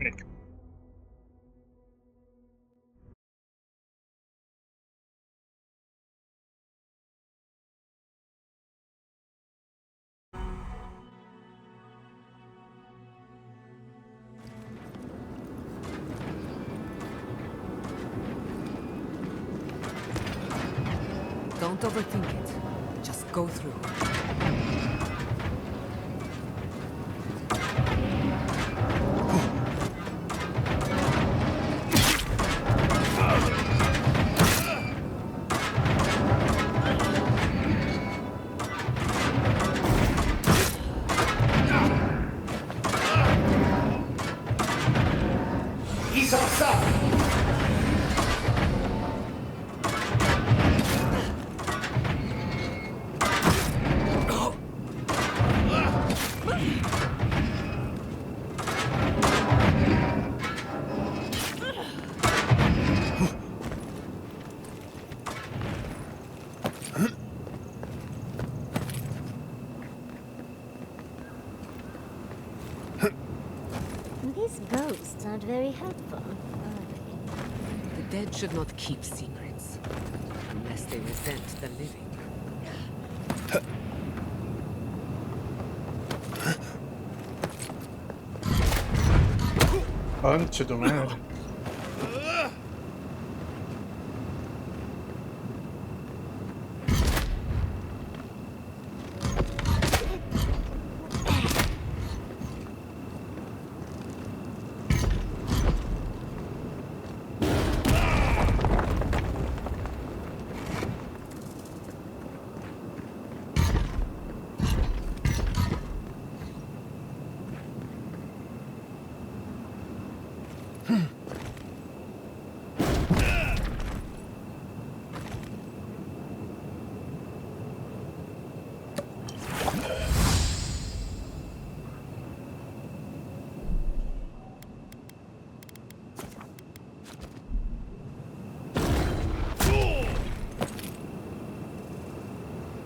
[SPEAKER 1] Único.
[SPEAKER 2] Don't overthink it. Just go through.
[SPEAKER 4] These ghosts aren't very helpful, are they?
[SPEAKER 2] The dead should not keep secrets. Unless they resent the living.
[SPEAKER 1] Concha tu madre.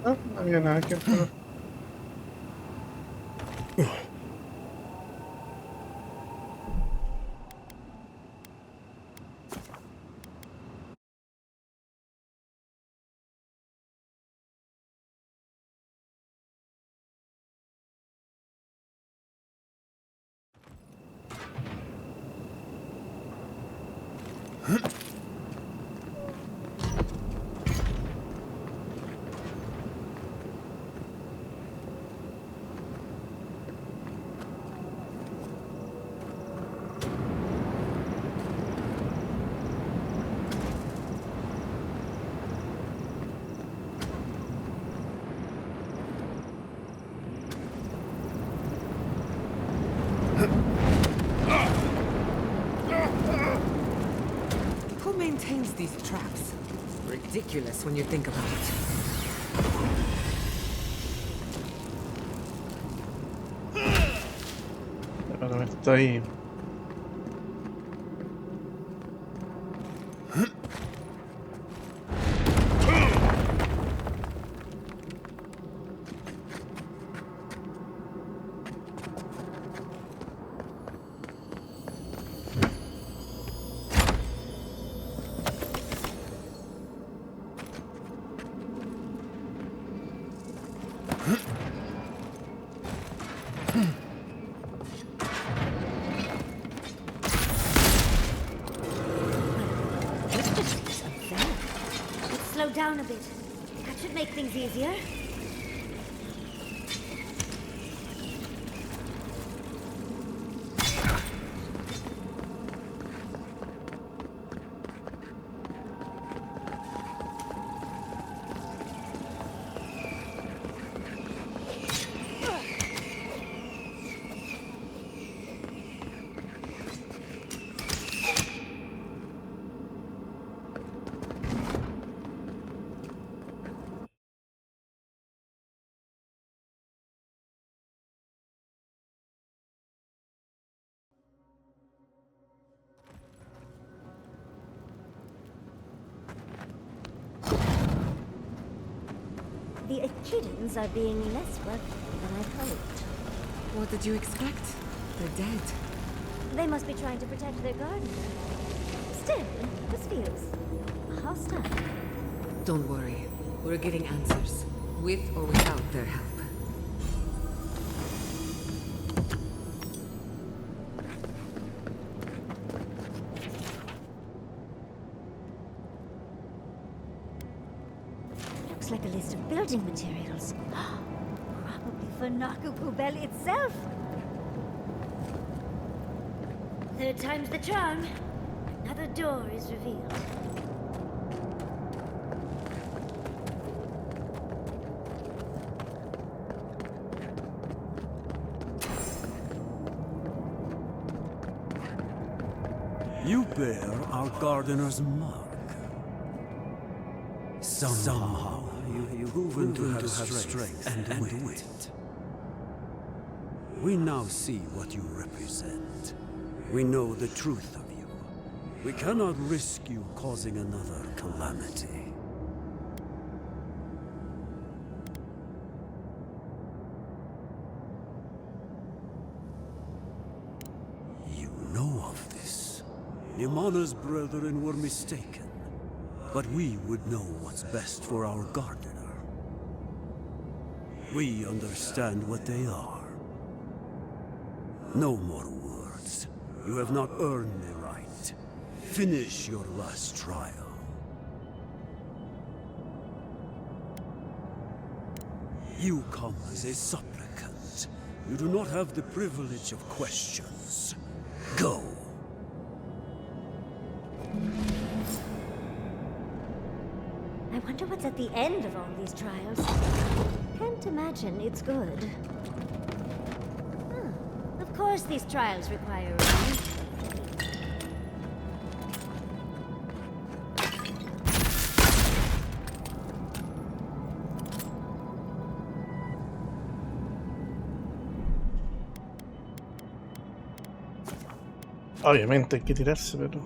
[SPEAKER 1] No, no había nada que hacer.
[SPEAKER 2] Who maintains these traps? Ridiculous when you think about it.
[SPEAKER 1] Ahora me estoy.
[SPEAKER 4] Let's slow down a bit. That should make things easier. The Echidans are being less welcome than I hoped.
[SPEAKER 2] What did you expect? They're dead.
[SPEAKER 4] They must be trying to protect their garden. Still, this feels hostile.
[SPEAKER 2] Don't worry. We're getting answers, with or without their help.
[SPEAKER 4] Looks like a list of building materials. Probably for Nakukubel itself. Third time's the charm. Another door is revealed.
[SPEAKER 11] You bear our gardener's mark. Somehow you've proven to have strength and wit. We now see what you represent. We know the truth of you. We cannot risk you causing another calamity. You know of this. Nimana's brethren were mistaken. But we would know what's best for our gardener. We understand what they are. No more words. You have not earned the right. Finish your last trial. You come as a supplicant. You do not have the privilege of questions. Go.
[SPEAKER 4] I wonder what's at the end of all these trials. Can't imagine it's good. Of course these trials require a reason.
[SPEAKER 1] Obviamente hay que tirarse, pero...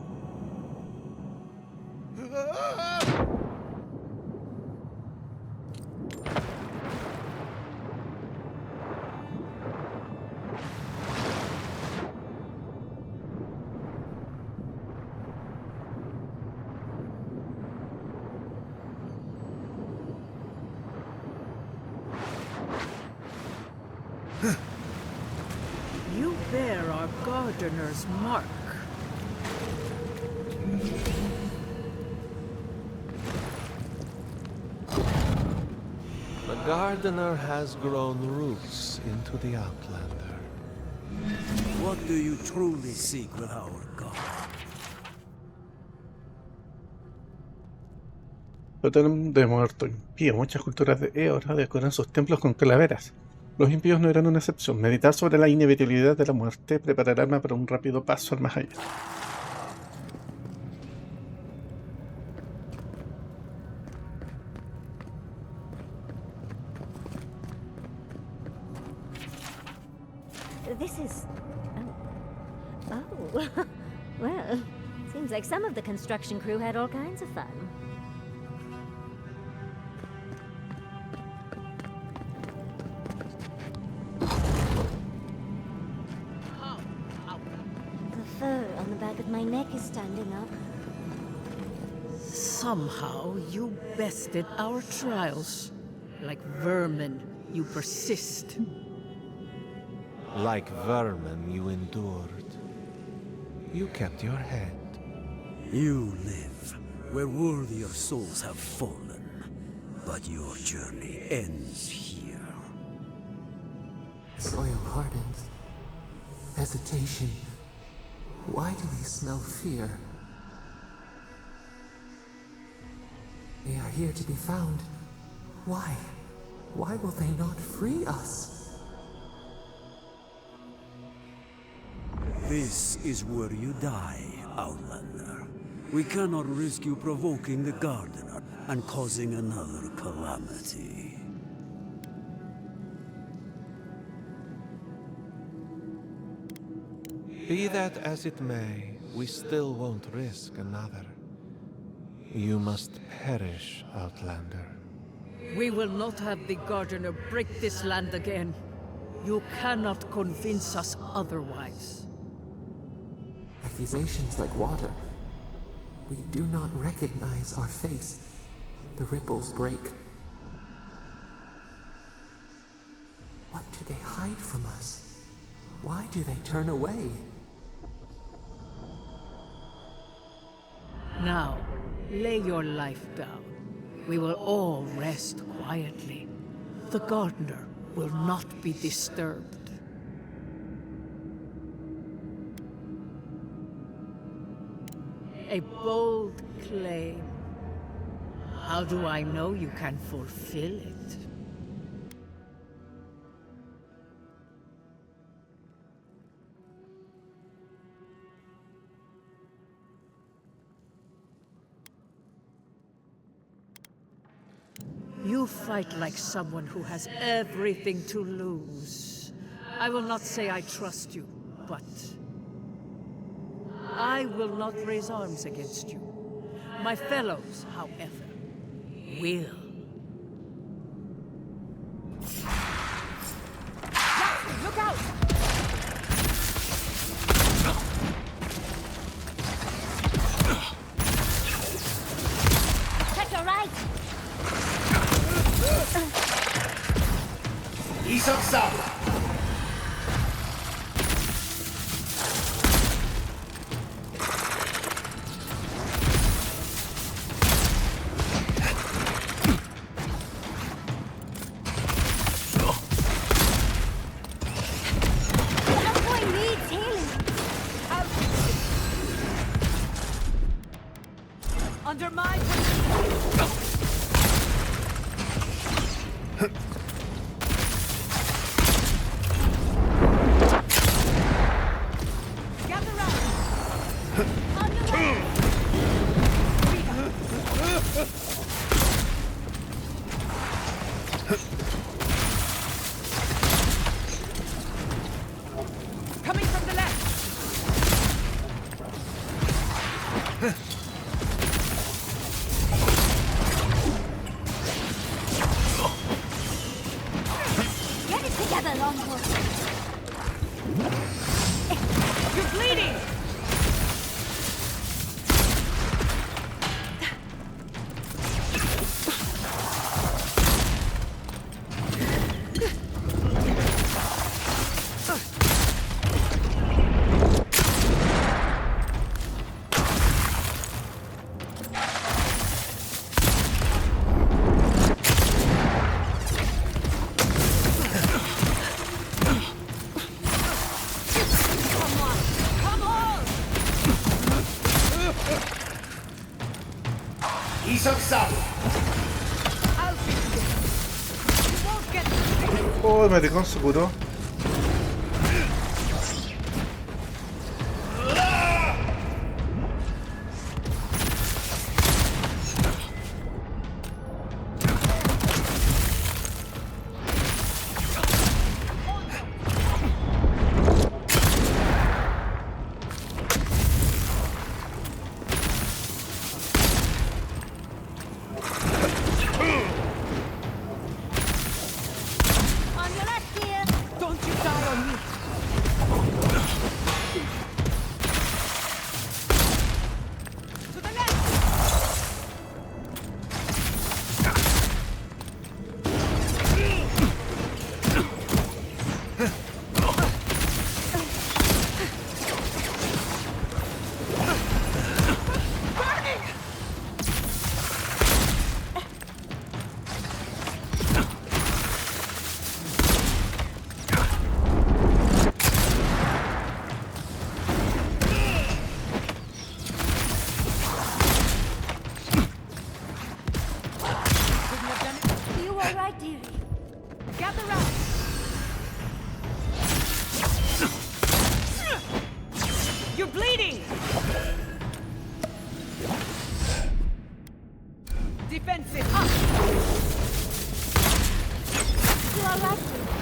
[SPEAKER 9] You bear our gardener's mark.
[SPEAKER 12] The gardener has grown roots into the Outlander.
[SPEAKER 11] What do you truly seek with our god?
[SPEAKER 1] Totem de muerto impío. Muchas culturas de Eora decoran sus templos con calaveras. Los impíos no eran una excepción. Meditar sobre la inevitabilidad de la muerte, preparar alma para un rápido paso al más allá.
[SPEAKER 4] This is... Oh. Well, seems like some of the construction crew had all kinds of fun. The fur on the back of my neck is standing up.
[SPEAKER 9] Somehow you bested our trials. Like vermin, you persist.
[SPEAKER 12] Like vermin, you endured. You kept your head.
[SPEAKER 11] You live where worthier souls have fallen, but your journey ends here.
[SPEAKER 8] Soil hardens. Hesitation. Why do they smell fear? They are here to be found. Why? Why will they not free us?
[SPEAKER 11] This is where you die, Outlander. We cannot risk you provoking the Gardener and causing another calamity.
[SPEAKER 12] Be that as it may, we still won't risk another. You must perish, Outlander.
[SPEAKER 9] We will not have the Gardener break this land again. You cannot convince us otherwise.
[SPEAKER 10] accusations like water. We do not recognize our face. The ripples break. What do they hide from us? Why do they turn away?
[SPEAKER 9] Now, lay your life down. We will all rest quietly. The gardener will not be disturbed. A bold claim. How do I know you can fulfill it? You fight like someone who has everything to lose. I will not say I trust you, but I will not raise arms against you. My fellows, however, will.
[SPEAKER 13] Look out!
[SPEAKER 4] Check your right!
[SPEAKER 14] Isok Saba!
[SPEAKER 13] Under my... Gather round! On your left! Coming from the left! You're bleeding!
[SPEAKER 1] Oh, me con su curó.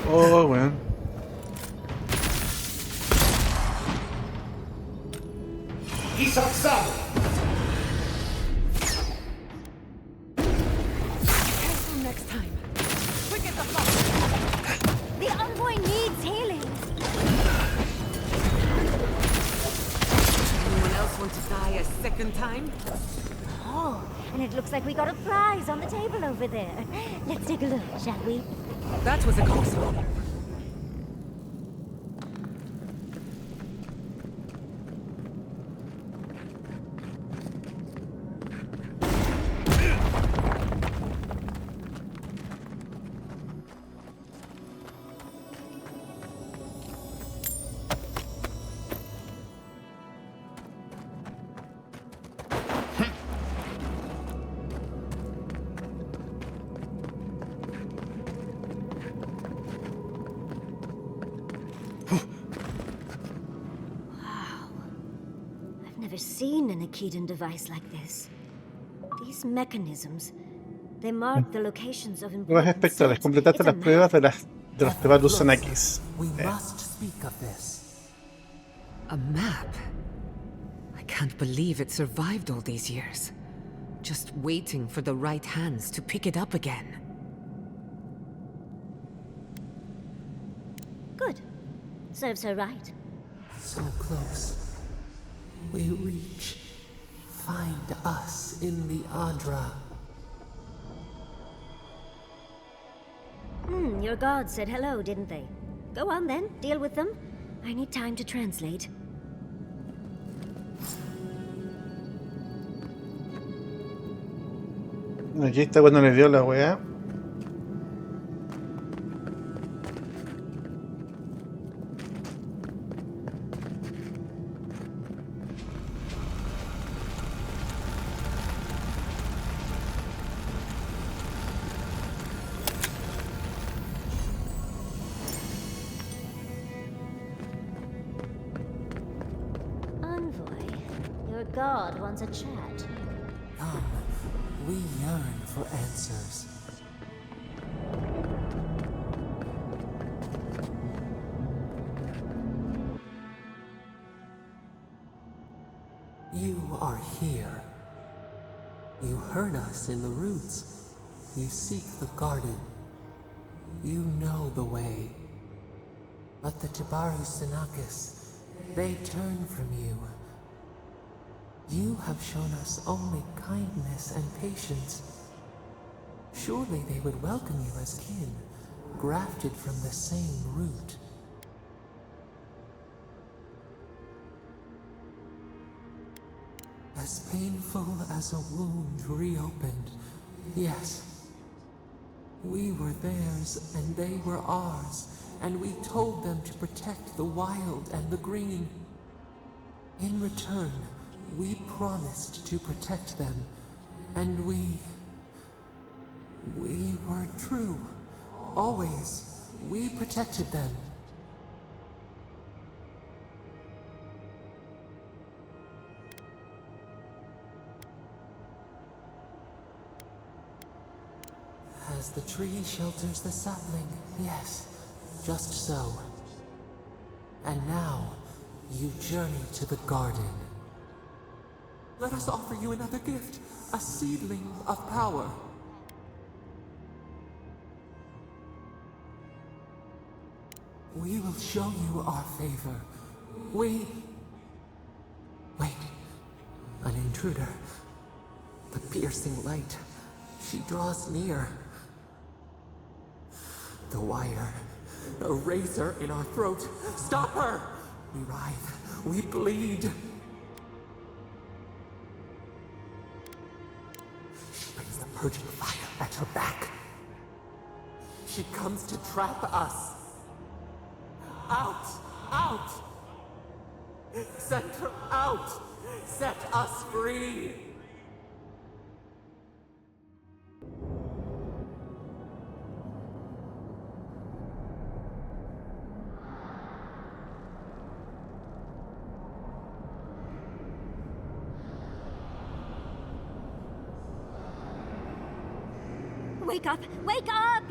[SPEAKER 1] Oh, weón.
[SPEAKER 13] Careful next time. Quick as the flash.
[SPEAKER 4] The envoy needs healing.
[SPEAKER 2] want to die a second time?
[SPEAKER 4] Oh, and it looks like we got a prize on the table over there. Let's take a look, shall we?
[SPEAKER 2] That was a close one.
[SPEAKER 4] Never seen an Aedyran device like this. These mechanisms, they mark the locations of
[SPEAKER 1] Nuevas
[SPEAKER 4] important
[SPEAKER 1] espectrales.
[SPEAKER 4] sets.
[SPEAKER 1] Completaste
[SPEAKER 4] It's a
[SPEAKER 1] las pruebas
[SPEAKER 4] map.
[SPEAKER 1] de los privados Sanakis.
[SPEAKER 8] We must speak of this.
[SPEAKER 2] A map? I can't believe it survived all these years. Just waiting for the right hands to pick it up again.
[SPEAKER 4] Good. Serves her right.
[SPEAKER 8] So close. We reach. Find us in the Adra.
[SPEAKER 4] Your gods said hello, didn't they? Go on then, deal with them. I need time to translate.
[SPEAKER 1] Aquí está cuando le dio la weá.
[SPEAKER 4] Your god wants a chat.
[SPEAKER 8] Come, we yearn for answers. You are here. You heard us in the roots. You seek the garden. You know the way. But the Tibaru Sinakis, they turn from you. You have shown us only kindness and patience. Surely they would welcome you as kin, grafted from the same root. As painful as a wound reopened, yes. We were theirs and they were ours, and we told them to protect the wild and the green. In return, we promised to protect them, and we were true. Always, we protected them. As the tree shelters the sapling, yes, just so. And now, you journey to the garden. Let us offer you another gift, a seedling of power. We will show you our favor. Wait, an intruder. The piercing light. She draws near. The wire. A razor in our throat. Stop her! We writhe. We bleed. She brings the purging fire at her back. She comes to trap us. Out! Out! Send her out! Set us free!
[SPEAKER 4] Wake up! Wake up!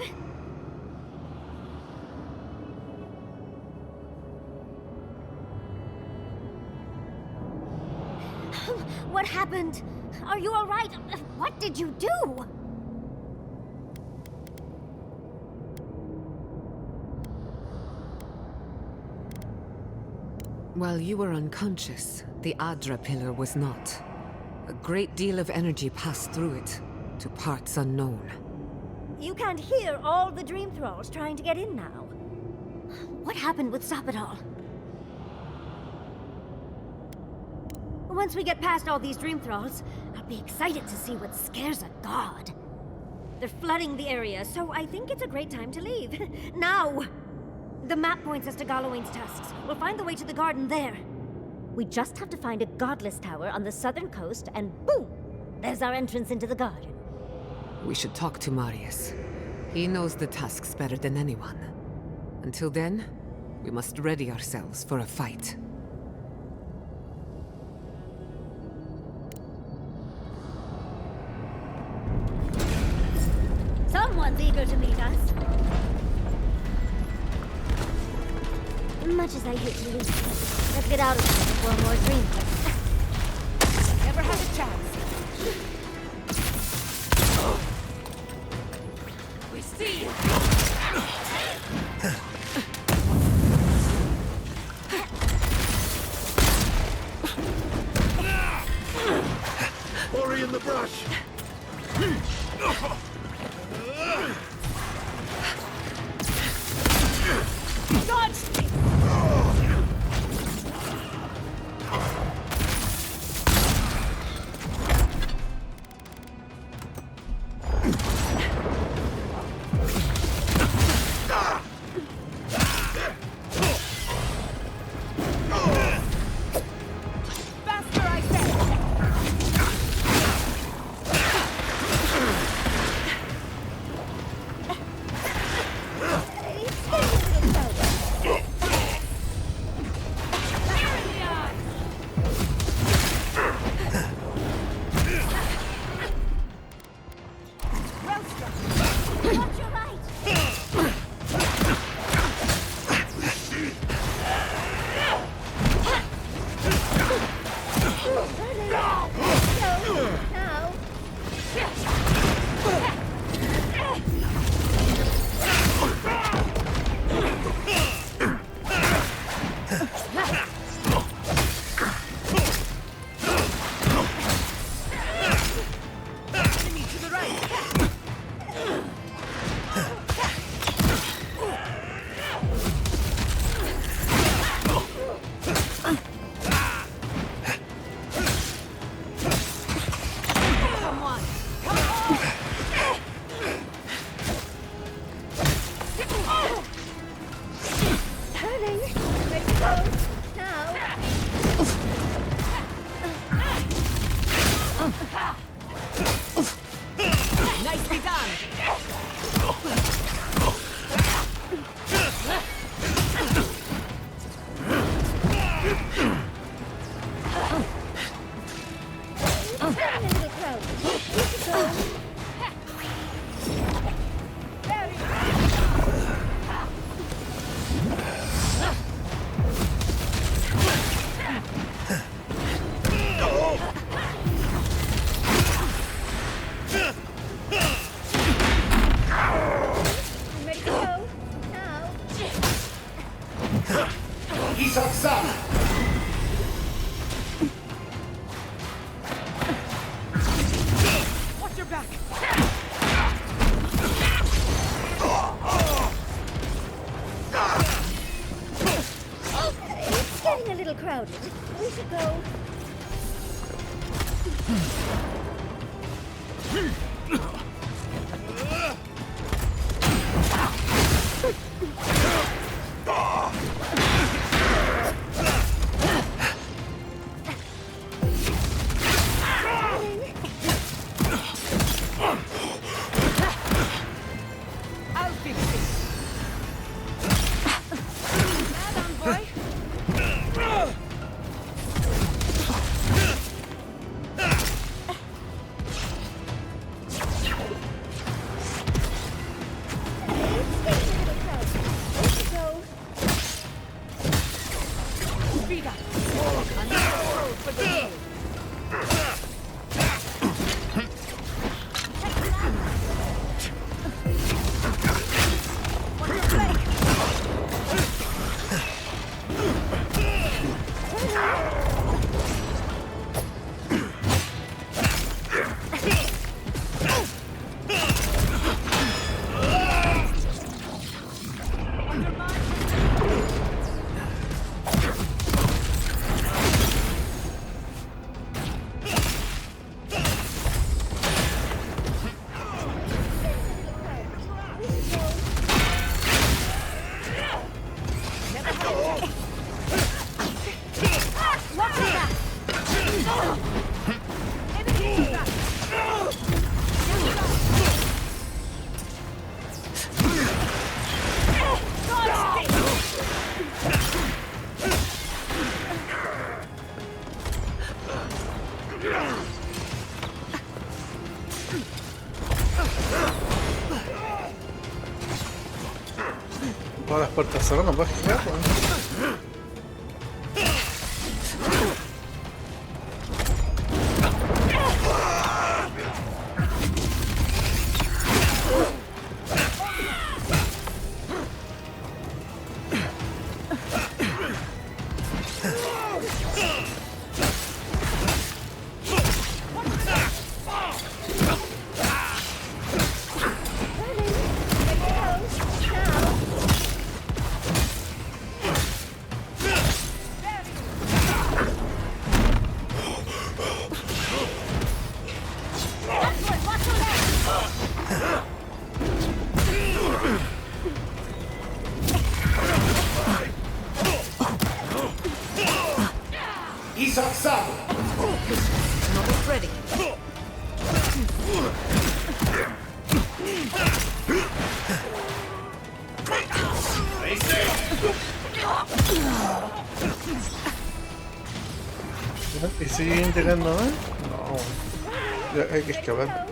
[SPEAKER 4] What happened? Are you all right? What did you do?
[SPEAKER 2] While you were unconscious, the Adra pillar was not. A great deal of energy passed through it, to parts unknown.
[SPEAKER 4] You can't hear all the dream thralls trying to get in now. What happened with Stop It All? Once we get past all these dream thralls, I'll be excited to see what scares a god. They're flooding the area, so I think it's a great time to leave. Now! The map points us to Galawain's tusks. We'll find the way to the garden there. We just have to find a godless tower on the southern coast, and boom! There's our entrance into the garden.
[SPEAKER 2] We should talk to Marius. He knows the tusks better than anyone. Until then, we must ready ourselves for a fight.
[SPEAKER 4] Someone's eager to meet us. Much as I hate to lose you, let's get out of here before more dreams.
[SPEAKER 13] Never had a chance. We see you.
[SPEAKER 11] Hurry in the brush!
[SPEAKER 13] Dodge me! Faster, I say!
[SPEAKER 2] Nicely done!
[SPEAKER 13] Watch your back!
[SPEAKER 4] It's getting a little crowded. We should go.
[SPEAKER 13] I'll fix it. Mad on, boy.
[SPEAKER 1] Todas las puertas cerradas, no puedes girar, weón. ¿Y siguen llegando más? No, ya hay que excavar.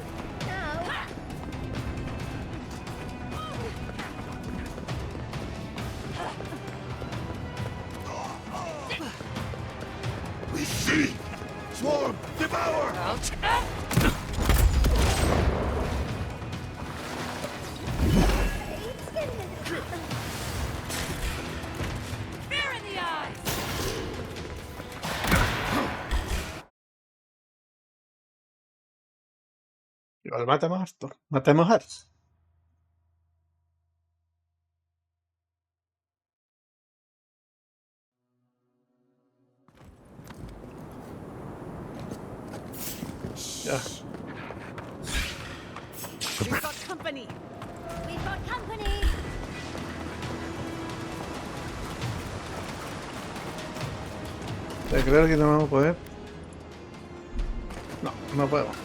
[SPEAKER 14] We see! Swarm! Devour!
[SPEAKER 1] Igual matamos harto. Matemos harto. Ya.
[SPEAKER 13] We've got company.
[SPEAKER 4] We've got company.
[SPEAKER 1] Creo que no vamos a poder. No, no podemos.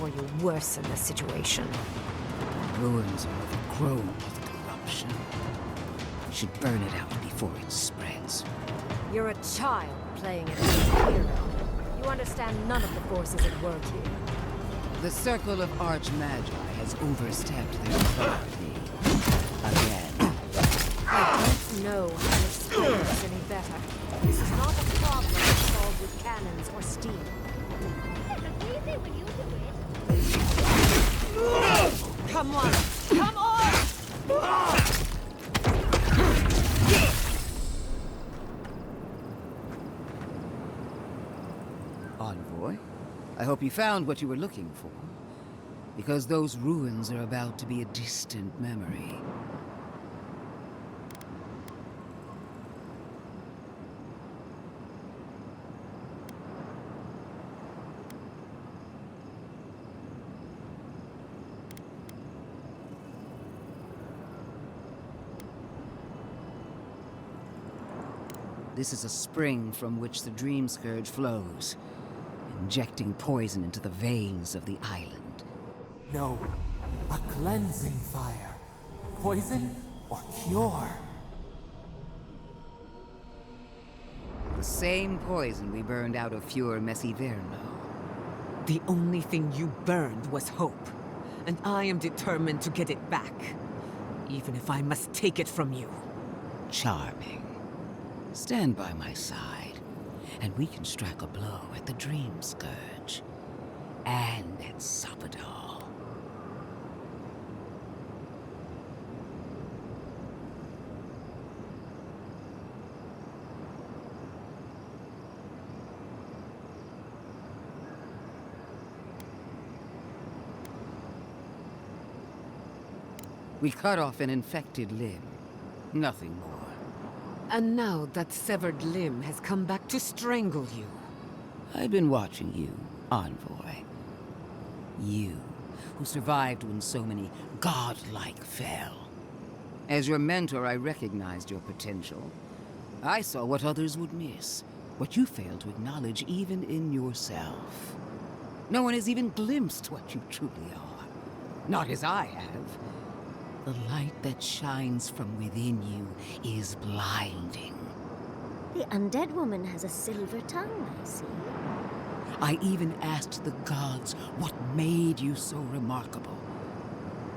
[SPEAKER 2] Before you worsen the situation.
[SPEAKER 15] Ruins are overgrown with corruption. Should burn it out before it spreads.
[SPEAKER 16] You're a child playing it as a hero. You understand none of the forces at work here.
[SPEAKER 15] The Circle of Archmagi has overstepped their authority. Again.
[SPEAKER 16] I don't know how to explain this any better. This is not a problem solved with cannons or steam.
[SPEAKER 13] Come on! Come on!
[SPEAKER 15] Envoy, I hope you found what you were looking for. Because those ruins are about to be a distant memory. This is a spring from which the Dream Scourge flows, injecting poison into the veins of the island.
[SPEAKER 10] No, a cleansing fire. Poison or cure?
[SPEAKER 15] The same poison we burned out of Fur Messiverno.
[SPEAKER 2] The only thing you burned was hope, and I am determined to get it back, even if I must take it from you.
[SPEAKER 15] Charming. Stand by my side, and we can strike a blow at the Dream Scourge. And at Sapadal. We cut off an infected limb. Nothing more.
[SPEAKER 2] And now that severed limb has come back to strangle you.
[SPEAKER 15] I've been watching you, envoy. You, who survived when so many godlike fell. As your mentor, I recognized your potential. I saw what others would miss, what you failed to acknowledge even in yourself. No one has even glimpsed what you truly are. Not as I have. The light that shines from within you is blinding.
[SPEAKER 4] The undead woman has a silver tongue, I see.
[SPEAKER 15] I even asked the gods what made you so remarkable.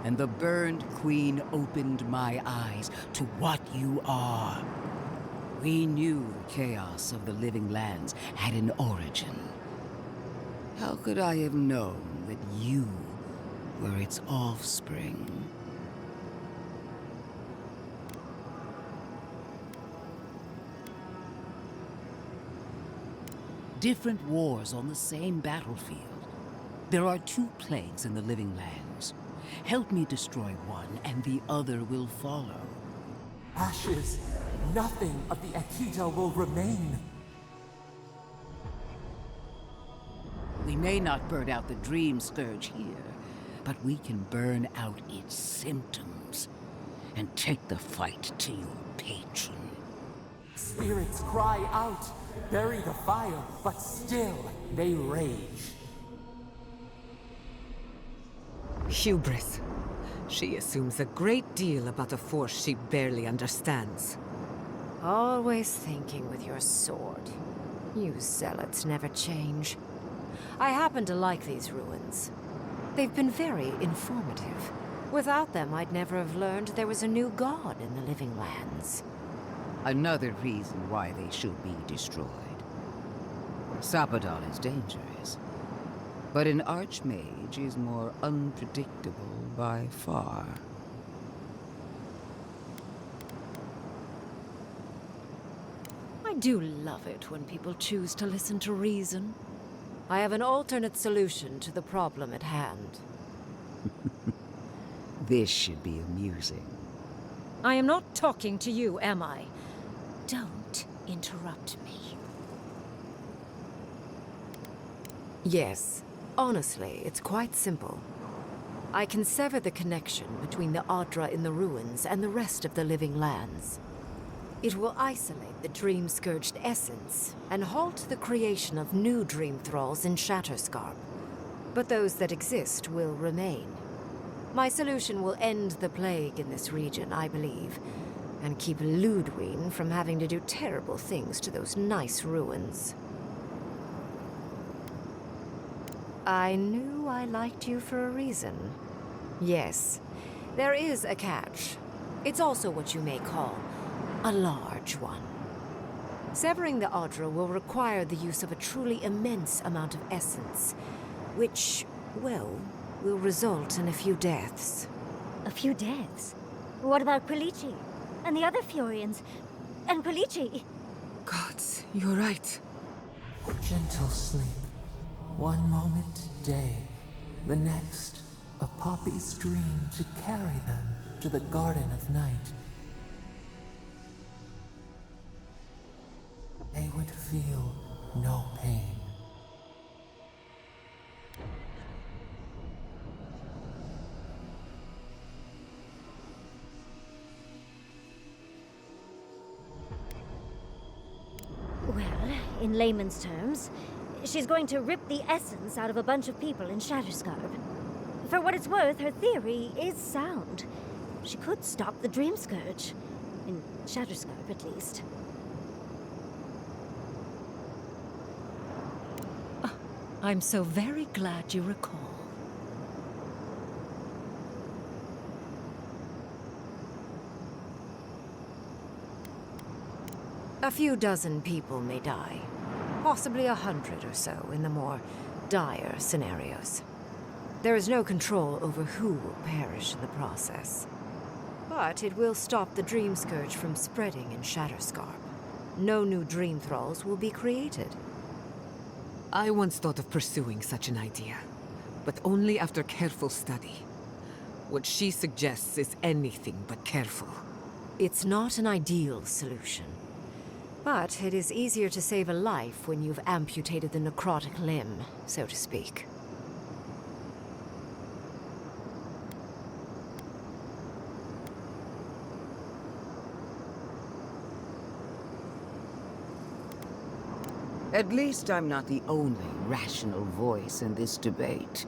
[SPEAKER 15] And the burned queen opened my eyes to what you are. We knew the chaos of the living lands had an origin. How could I have known that you were its offspring? Different wars on the same battlefield. There are 2 plagues in the living lands. Help me destroy one, and the other will follow.
[SPEAKER 10] Ashes! Nothing of the Akita will remain.
[SPEAKER 15] We may not burn out the Dream Scourge here, but we can burn out its symptoms and take the fight to your patron.
[SPEAKER 10] Spirits cry out, bury the fire, but still they rage.
[SPEAKER 2] Hubris. She assumes a great deal about a force she barely understands.
[SPEAKER 16] Always thinking with your sword. You zealots never change. I happen to like these ruins. They've been very informative. Without them, I'd never have learned there was a new god in the living lands.
[SPEAKER 15] Another reason why they should be destroyed. Sapadal is dangerous, but an archmage is more unpredictable by far.
[SPEAKER 16] I do love it when people choose to listen to reason. I have an alternate solution to the problem at hand.
[SPEAKER 15] This should be amusing.
[SPEAKER 16] I am not talking to you, am I? Don't interrupt me.
[SPEAKER 2] Yes. Honestly, it's quite simple. I can sever the connection between the Aedyr in the ruins and the rest of the living lands. It will isolate the dream-scourged essence and halt the creation of new dream thralls in Shatterscarp. But those that exist will remain. My solution will end the plague in this region, I believe, and keep Ludwig from having to do terrible things to those nice ruins. I knew I liked you for a reason. Yes, there is a catch. It's also what you may call a large one. Severing the Aedyr will require the use of a truly immense amount of essence, which, well, will result in a few deaths.
[SPEAKER 4] A few deaths? What about Quilici? And the other Furians? And Quilici?
[SPEAKER 2] Gods, you're right.
[SPEAKER 8] Gentle sleep. One moment day, the next a poppy's dream to carry them to the Garden of Night. They would feel no pain.
[SPEAKER 4] Well, in layman's terms, she's going to rip the essence out of a bunch of people in Shatterscarp. For what it's worth, her theory is sound. She could stop the Dream Scourge. In Shatterscarp, at least.
[SPEAKER 16] I'm so very glad you recall.
[SPEAKER 2] A few dozen people may die.
[SPEAKER 16] Possibly 100 or so in the more dire scenarios. There is no control over who will perish in the process. But it will stop the Dream Scourge from spreading in Shatterscarp. No new Dream Thralls will be created.
[SPEAKER 2] I once thought of pursuing such an idea, but only after careful study. What she suggests is anything but careful.
[SPEAKER 16] It's not an ideal solution. But it is easier to save a life when you've amputated the necrotic limb, so to speak.
[SPEAKER 15] At least I'm not the only rational voice in this debate.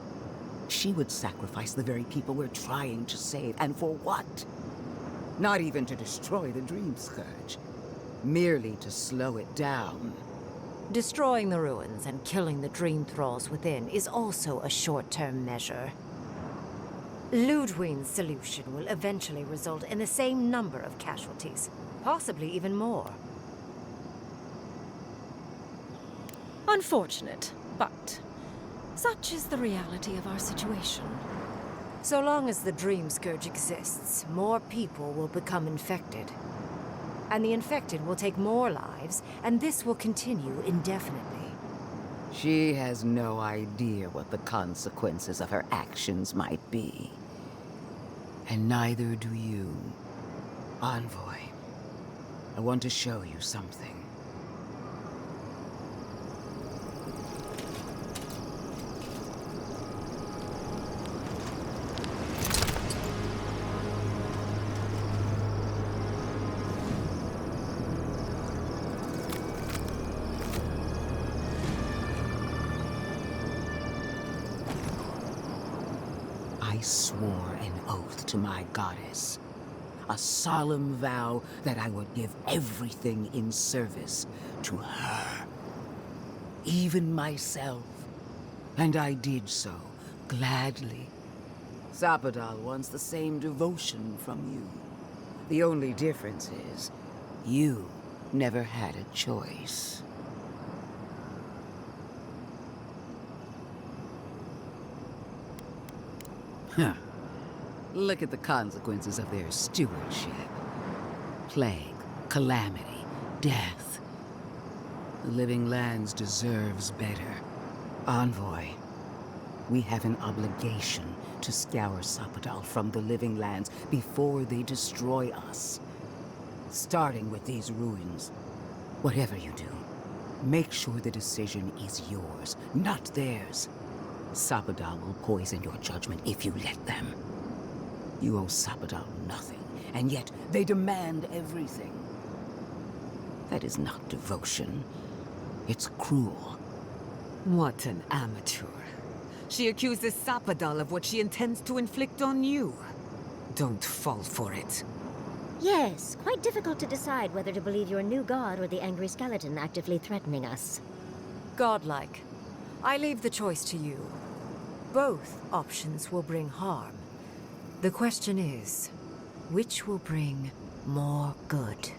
[SPEAKER 15] She would sacrifice the very people we're trying to save, and for what? Not even to destroy the Dream Scourge. Merely to slow it down.
[SPEAKER 16] Destroying the ruins and killing the Dream Thralls within is also a short-term measure. Ludwig's solution will eventually result in the same number of casualties, possibly even more. Unfortunate, but such is the reality of our situation. So long as the Dream Scourge exists, more people will become infected. And the infected will take more lives, and this will continue indefinitely.
[SPEAKER 15] She has no idea what the consequences of her actions might be. And neither do you. Envoy, I want to show you something. I swore an oath to my goddess. A solemn vow that I would give everything in service to her. Even myself. And I did so, gladly. Sapadal wants the same devotion from you. The only difference is, you never had a choice. Huh. Look at the consequences of their stewardship. Plague, calamity, death. The Living Lands deserves better. Envoy, we have an obligation to scour Sapadal from the Living Lands before they destroy us. Starting with these ruins. Whatever you do, make sure the decision is yours, not theirs. Sapadal will poison your judgment if you let them. You owe Sapadal nothing, and yet they demand everything. That is not devotion. It's cruel.
[SPEAKER 2] What an amateur. She accuses Sapadal of what she intends to inflict on you. Don't fall for it.
[SPEAKER 4] Yes, quite difficult to decide whether to believe your new god or the angry skeleton actively threatening us.
[SPEAKER 16] Godlike. I leave the choice to you. Both options will bring harm. The question is, which will bring more good?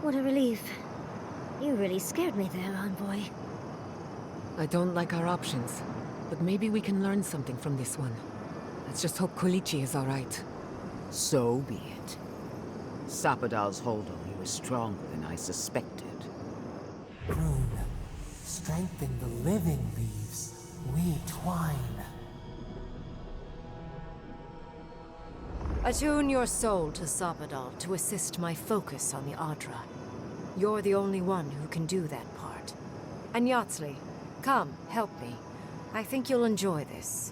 [SPEAKER 4] What a relief. You really scared me there, Envoy.
[SPEAKER 2] I don't like our options, but maybe we can learn something from this one. Let's just hope Kolichi is all right.
[SPEAKER 15] So be it. Sapadal's hold on you is stronger than I suspected.
[SPEAKER 8] Rune, strengthen the living leaves. We twine.
[SPEAKER 16] Attune your soul to Sapadal to assist my focus on the Adra. You're the only one who can do that part. And Yatsley, come, help me. I think you'll enjoy this.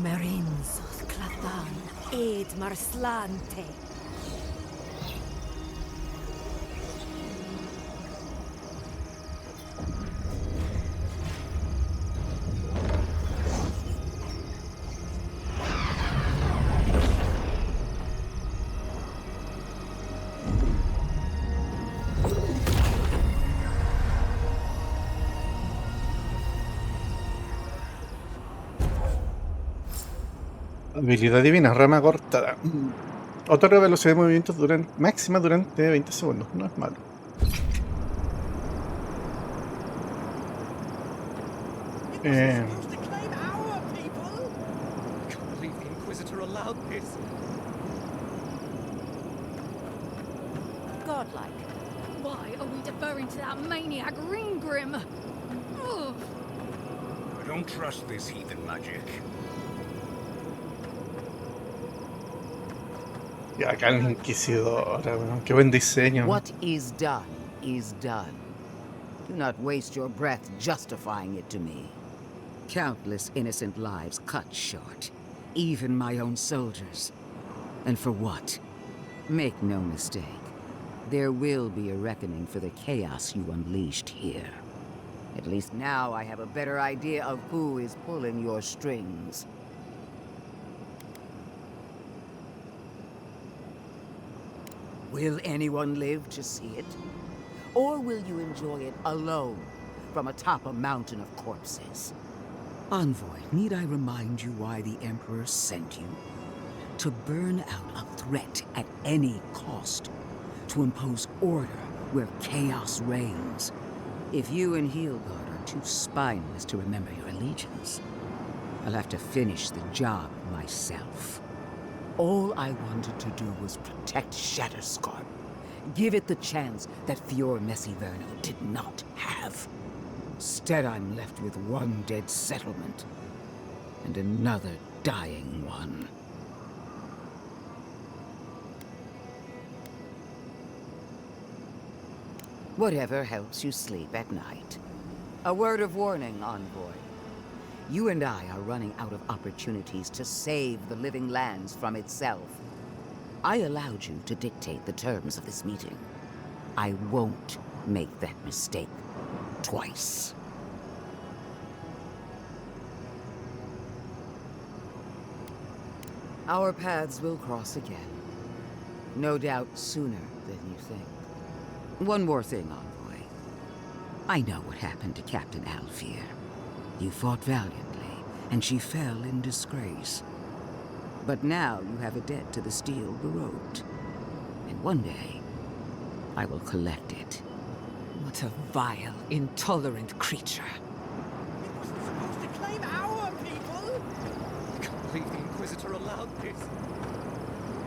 [SPEAKER 16] Marinzos Klatan Ed Marslante.
[SPEAKER 1] Habilidad divina, rama cortada. Otorga velocidad de movimiento máxima durante 20 segundos. No es malo.
[SPEAKER 13] Godlike. Why are we deferring to that maniac Ringgrim? Ugh.
[SPEAKER 17] I don't trust this heathen magic.
[SPEAKER 1] Y acá el Inquisidor, qué buen diseño.
[SPEAKER 15] What is done is done. Do not waste your breath justifying it to me. Countless innocent lives cut short, even my own soldiers. And for what? Make no mistake, there will be a reckoning for the chaos you unleashed here. At least now I have a better idea of who is pulling your strings. Will anyone live to see it? Or will you enjoy it alone from atop a mountain of corpses? Envoy, need I remind you why the Emperor sent you? To burn out a threat at any cost. To impose order where chaos reigns. If you and Heelgard are too spineless to remember your allegiance, I'll have to finish the job myself. All I wanted to do was protect Shatterscarp. Give it the chance that Fior Messiverno did not have. Instead, I'm left with one dead settlement, and another dying one. Whatever helps you sleep at night. A word of warning, Envoy. You and I are running out of opportunities to save the living lands from itself. I allowed you to dictate the terms of this meeting. I won't make that mistake twice. Our paths will cross again. No doubt sooner than you think. One more thing, Envoy. I know what happened to Captain Alfear. You fought valiantly, and she fell in disgrace. But now you have a debt to the Steel Baroque. And one day, I will collect it.
[SPEAKER 2] What a vile, intolerant creature.
[SPEAKER 5] It wasn't supposed to claim our people! I can't believe the Inquisitor allowed this.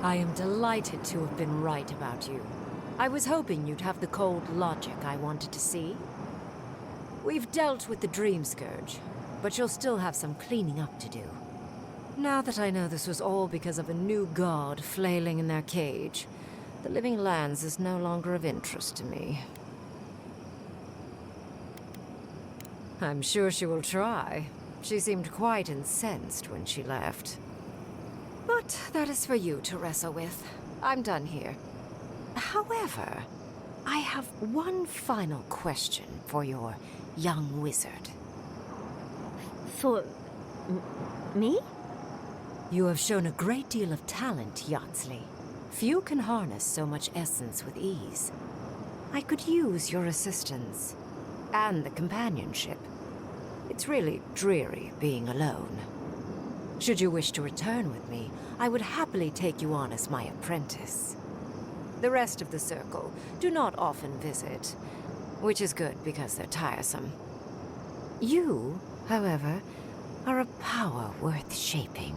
[SPEAKER 16] I am delighted to have been right about you. I was hoping you'd have the cold logic I wanted to see. We've dealt with the Dream Scourge, but you'll still have some cleaning up to do. Now that I know this was all because of a new god flailing in their cage, the Living Lands is no longer of interest to me. I'm sure she will try. She seemed quite incensed when she left. But that is for you to wrestle with. I'm done here. However, I have one final question for your young wizard.
[SPEAKER 4] For... me?
[SPEAKER 16] You have shown a great deal of talent, Yatsley. Few can harness so much essence with ease. I could use your assistance. And the companionship. It's really dreary being alone. Should you wish to return with me, I would happily take you on as my apprentice. The rest of the circle do not often visit, which is good because they're tiresome. You, however, are a power worth shaping,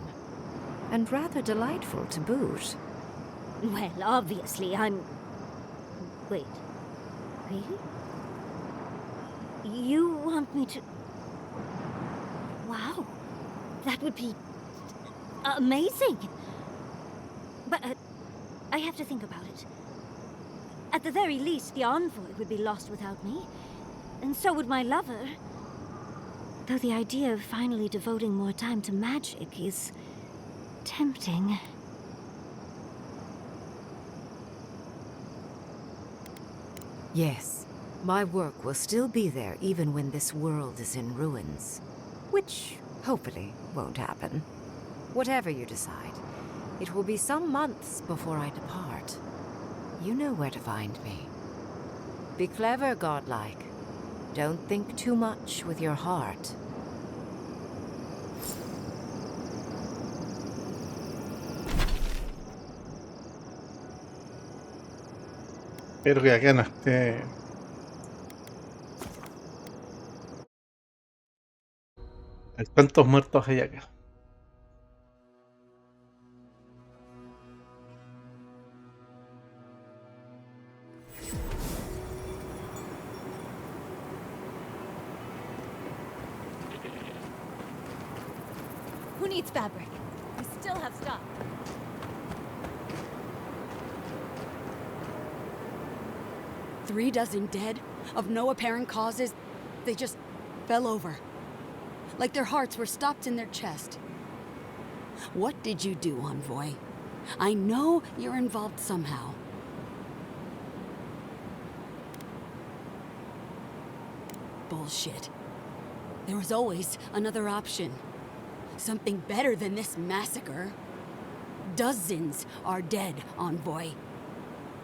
[SPEAKER 16] and rather delightful to boot.
[SPEAKER 4] Well, obviously, I'm... Wait. Really? You want me to... Wow. That would be... amazing! But, I have to think about it. At the very least, the Envoy would be lost without me. And so would my lover. Though the idea of finally devoting more time to magic is... tempting.
[SPEAKER 16] Yes, my work will still be there even when this world is in ruins. Which, hopefully, won't happen. Whatever you decide, it will be some months before I depart. You know where to find me. Be clever, godlike. Don't think too much with your heart.
[SPEAKER 1] Espero que acá no esté. ¿Cuántos muertos hay acá?
[SPEAKER 13] Who needs fabric? We still have stuff.
[SPEAKER 18] Three dozen dead, of no apparent causes. They just fell over. Like their hearts were stopped in their chest. What did you do, Envoy? I know you're involved somehow. Bullshit. There was always another option. Something better than this massacre. Dozens are dead, Envoy.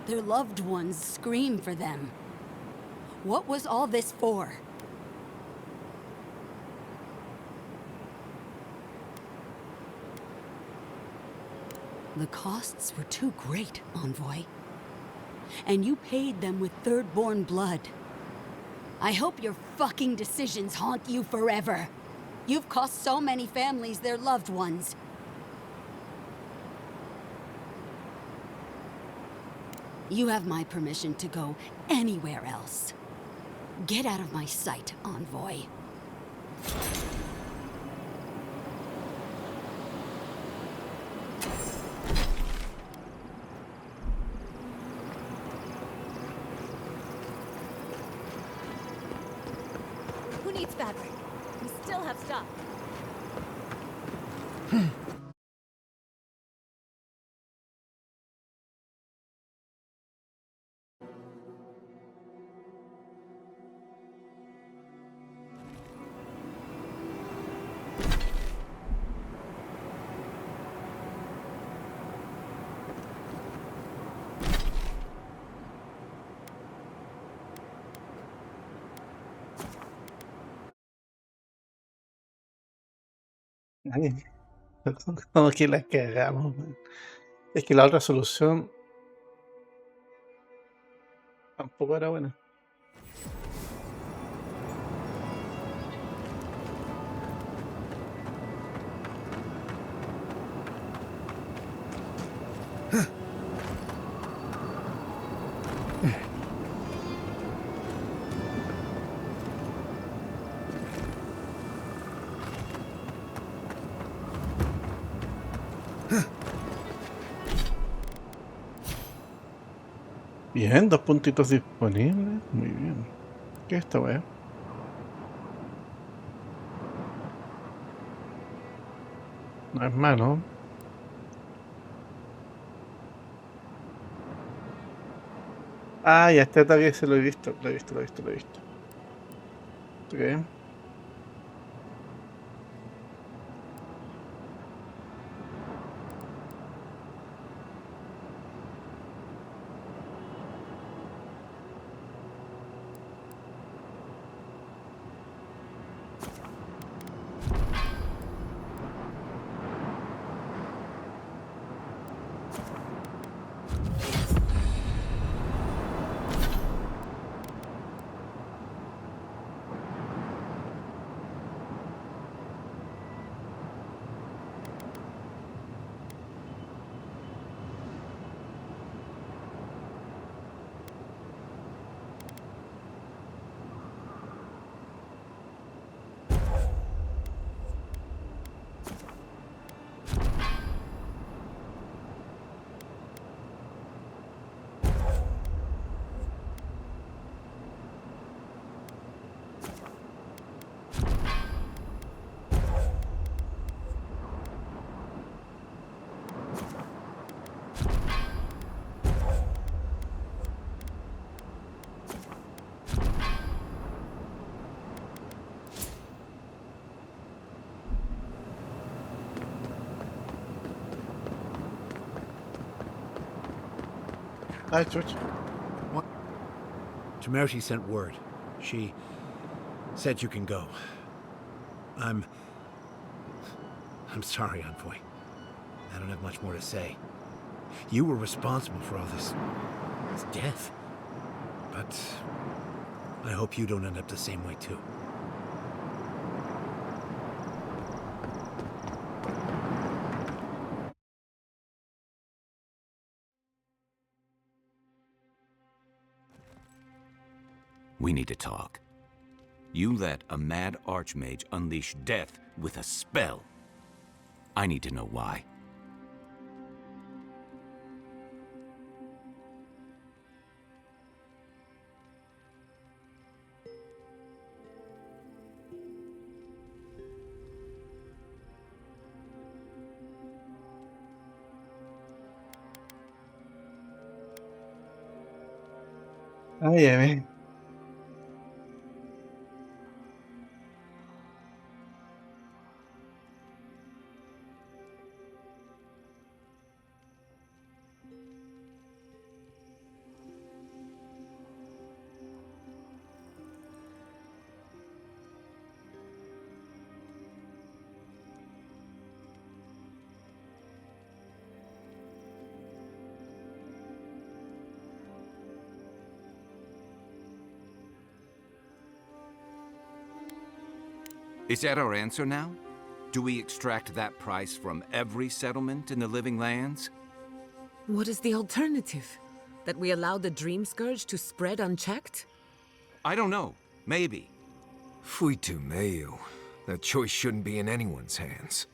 [SPEAKER 18] Their loved ones scream for them. What was all this for? The costs were too great, Envoy. And you paid them with third-born blood. I hope your fucking decisions haunt you forever. You've cost so many families their loved ones. You have my permission to go anywhere else. Get out of my sight, Envoy.
[SPEAKER 13] Who needs fabric? We still have stuff.
[SPEAKER 1] Ay, como que la cagamos, man. Es que la otra solución tampoco era buena. Bien, 2 puntitos disponibles. Muy bien. ¿Qué es esta weá? No es malo. Ah, ya este ataque se lo he visto. Lo he visto. Ok. Ah, chucha.
[SPEAKER 19] What? Temerity sent word. She said you can go. I'm sorry, Envoy. I don't have much more to say. You were responsible for all this death. but I hope you don't end up the same way too.
[SPEAKER 17] We need to talk. You let a mad archmage unleash death with a spell. I need to know why.
[SPEAKER 1] Ay, ay,
[SPEAKER 17] Is that our answer now? Do we extract that price from every settlement in the Living Lands?
[SPEAKER 2] What is the alternative? That we allow the Dream Scourge to spread unchecked?
[SPEAKER 17] I don't know. Maybe.
[SPEAKER 3] Fuitu meio. That choice shouldn't be in anyone's hands.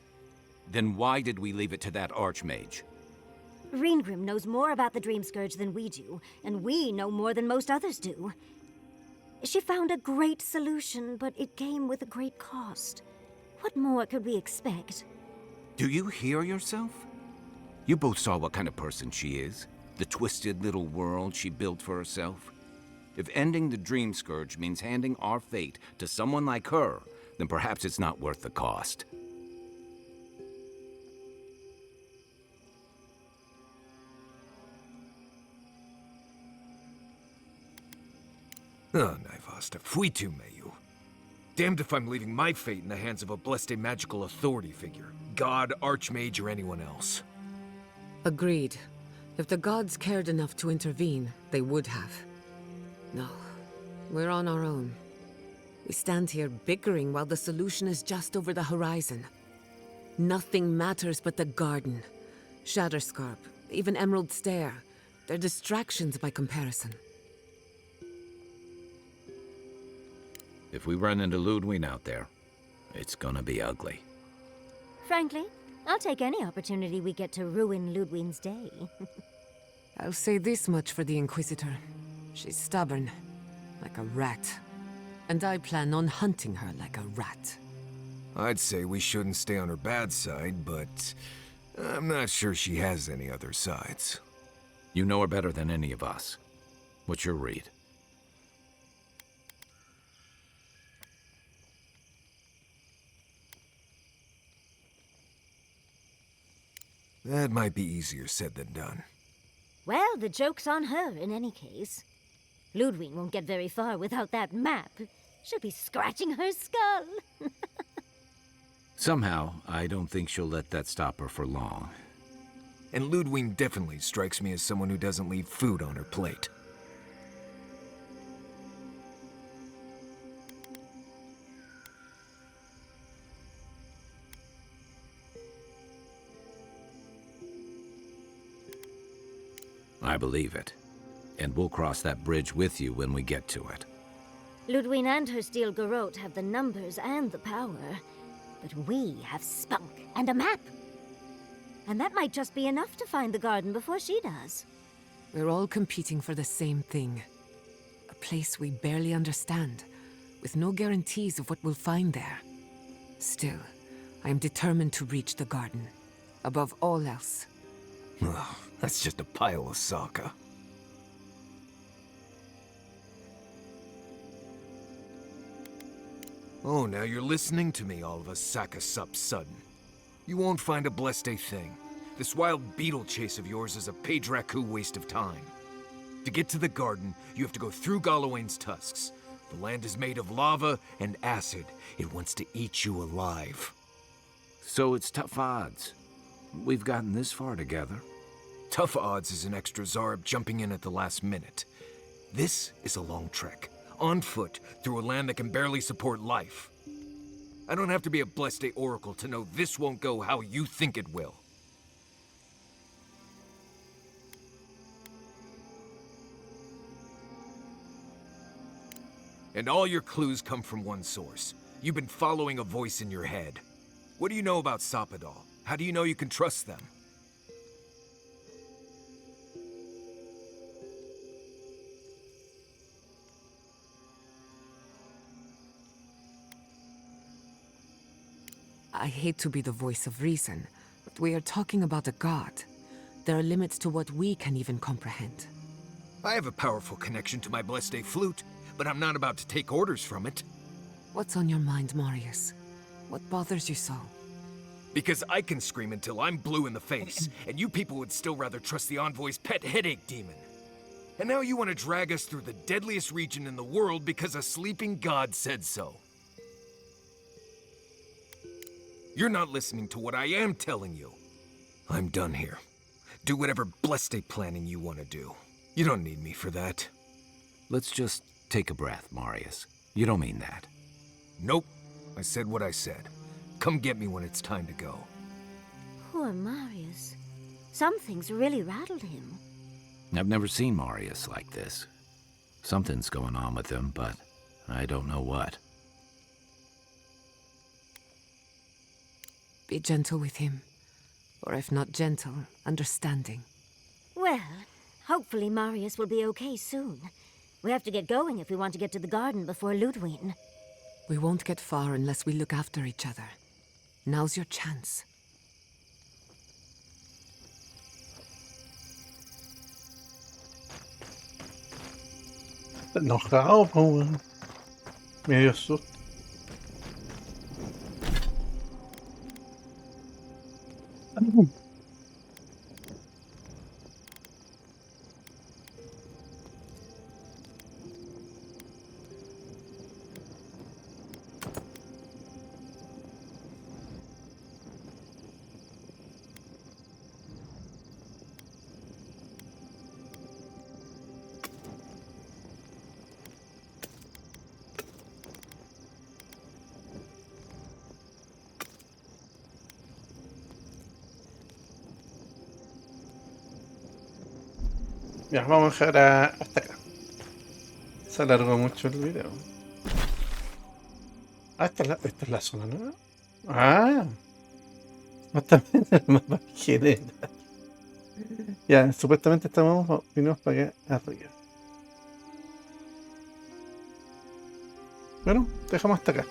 [SPEAKER 17] Then why did we leave it to that archmage?
[SPEAKER 4] Reengrim knows more about the Dream Scourge than we do, and we know more than most others do. She found a great solution, but it came with a great cost. What more could we expect?
[SPEAKER 17] Do you hear yourself? You both saw what kind of person she is. The twisted little world she built for herself. If ending the Dream Scourge means handing our fate to someone like her, then perhaps it's not worth the cost.
[SPEAKER 3] Oh, Naivasta, fuitu meio. Damned if I'm leaving my fate in the hands of a blessed magical authority figure. God, archmage, or anyone else.
[SPEAKER 2] Agreed. If the gods cared enough to intervene, they would have. No, we're on our own. We stand here bickering while the solution is just over the horizon. Nothing matters but the garden. Shatterscarp, even Emerald Stair. They're distractions by comparison.
[SPEAKER 17] If we run into Ludwig out there, it's gonna be ugly.
[SPEAKER 4] Frankly, I'll take any opportunity we get to ruin Ludwig's day.
[SPEAKER 2] I'll say this much for the Inquisitor. She's stubborn, like a rat. And I plan on hunting her like a rat.
[SPEAKER 3] I'd say we shouldn't stay on her bad side, but I'm not sure she has any other sides.
[SPEAKER 17] You know her better than any of us. What's your read?
[SPEAKER 3] That might be easier said than done.
[SPEAKER 4] Well, the joke's on her in any case. Ludwig won't get very far without that map. She'll be scratching her skull.
[SPEAKER 17] Somehow, I don't think she'll let that stop her for long.
[SPEAKER 3] And Ludwig definitely strikes me as someone who doesn't leave food on her plate.
[SPEAKER 17] I believe it. And we'll cross that bridge with you when we get to it.
[SPEAKER 4] Ludwig and her steel garrote have the numbers and the power. But we have spunk and a map. And that might just be enough to find the garden before she does.
[SPEAKER 2] We're all competing for the same thing. A place we barely understand, with no guarantees of what we'll find there. Still, I am determined to reach the garden, above all else.
[SPEAKER 3] Ugh, that's just a pile of Sokka. Oh, now you're listening to me, all of a Sokka sup sudden. You won't find a blessed thing. This wild beetle chase of yours is a page-raku waste of time. To get to the garden, you have to go through Galawain's tusks. The land is made of lava and acid. It wants to eat you alive.
[SPEAKER 17] So it's tough odds. We've gotten this far together.
[SPEAKER 3] Tough odds is an extra Zarb jumping in at the last minute. This is a long trek, on foot, through a land that can barely support life. I don't have to be a Blessed Day Oracle to know this won't go how you think it will. And all your clues come from one source. You've been following a voice in your head. What do you know about Sapadal? How do you know you can trust them?
[SPEAKER 2] I hate to be the voice of reason, but we are talking about a god. There are limits to what we can even comprehend.
[SPEAKER 3] I have a powerful connection to my Blessed Day flute, but I'm not about to take orders from it.
[SPEAKER 2] What's on your mind, Marius? What bothers you so?
[SPEAKER 3] Because I can scream until I'm blue in the face, and you people would still rather trust the Envoy's pet headache demon. And now you want to drag us through the deadliest region in the world because a sleeping god said so. You're not listening to what I am telling you. I'm done here. Do whatever Blessed Day planning you want to do. You don't need me for that.
[SPEAKER 17] Let's just take a breath, Marius. You don't mean that.
[SPEAKER 3] Nope. I said what I said. Come get me when it's time to go.
[SPEAKER 4] Poor Marius. Some things really rattled him.
[SPEAKER 17] I've never seen Marius like this. Something's going on with him, but I don't know what.
[SPEAKER 2] Be gentle with him. Or if not gentle, understanding.
[SPEAKER 4] Well, hopefully Marius will be okay soon. We have to get going if we want to get to the garden before Ludwig.
[SPEAKER 2] We won't get far unless we look after each other. Now's your chance.
[SPEAKER 1] Enojado, po, weón. Me dio susto. Ya, vamos a dejar hasta acá. Se alargó mucho el video. Ah, esta es la zona nueva. Ah, no también el mapa general. Ya, supuestamente vinimos para acá arriba. Bueno, dejamos hasta acá.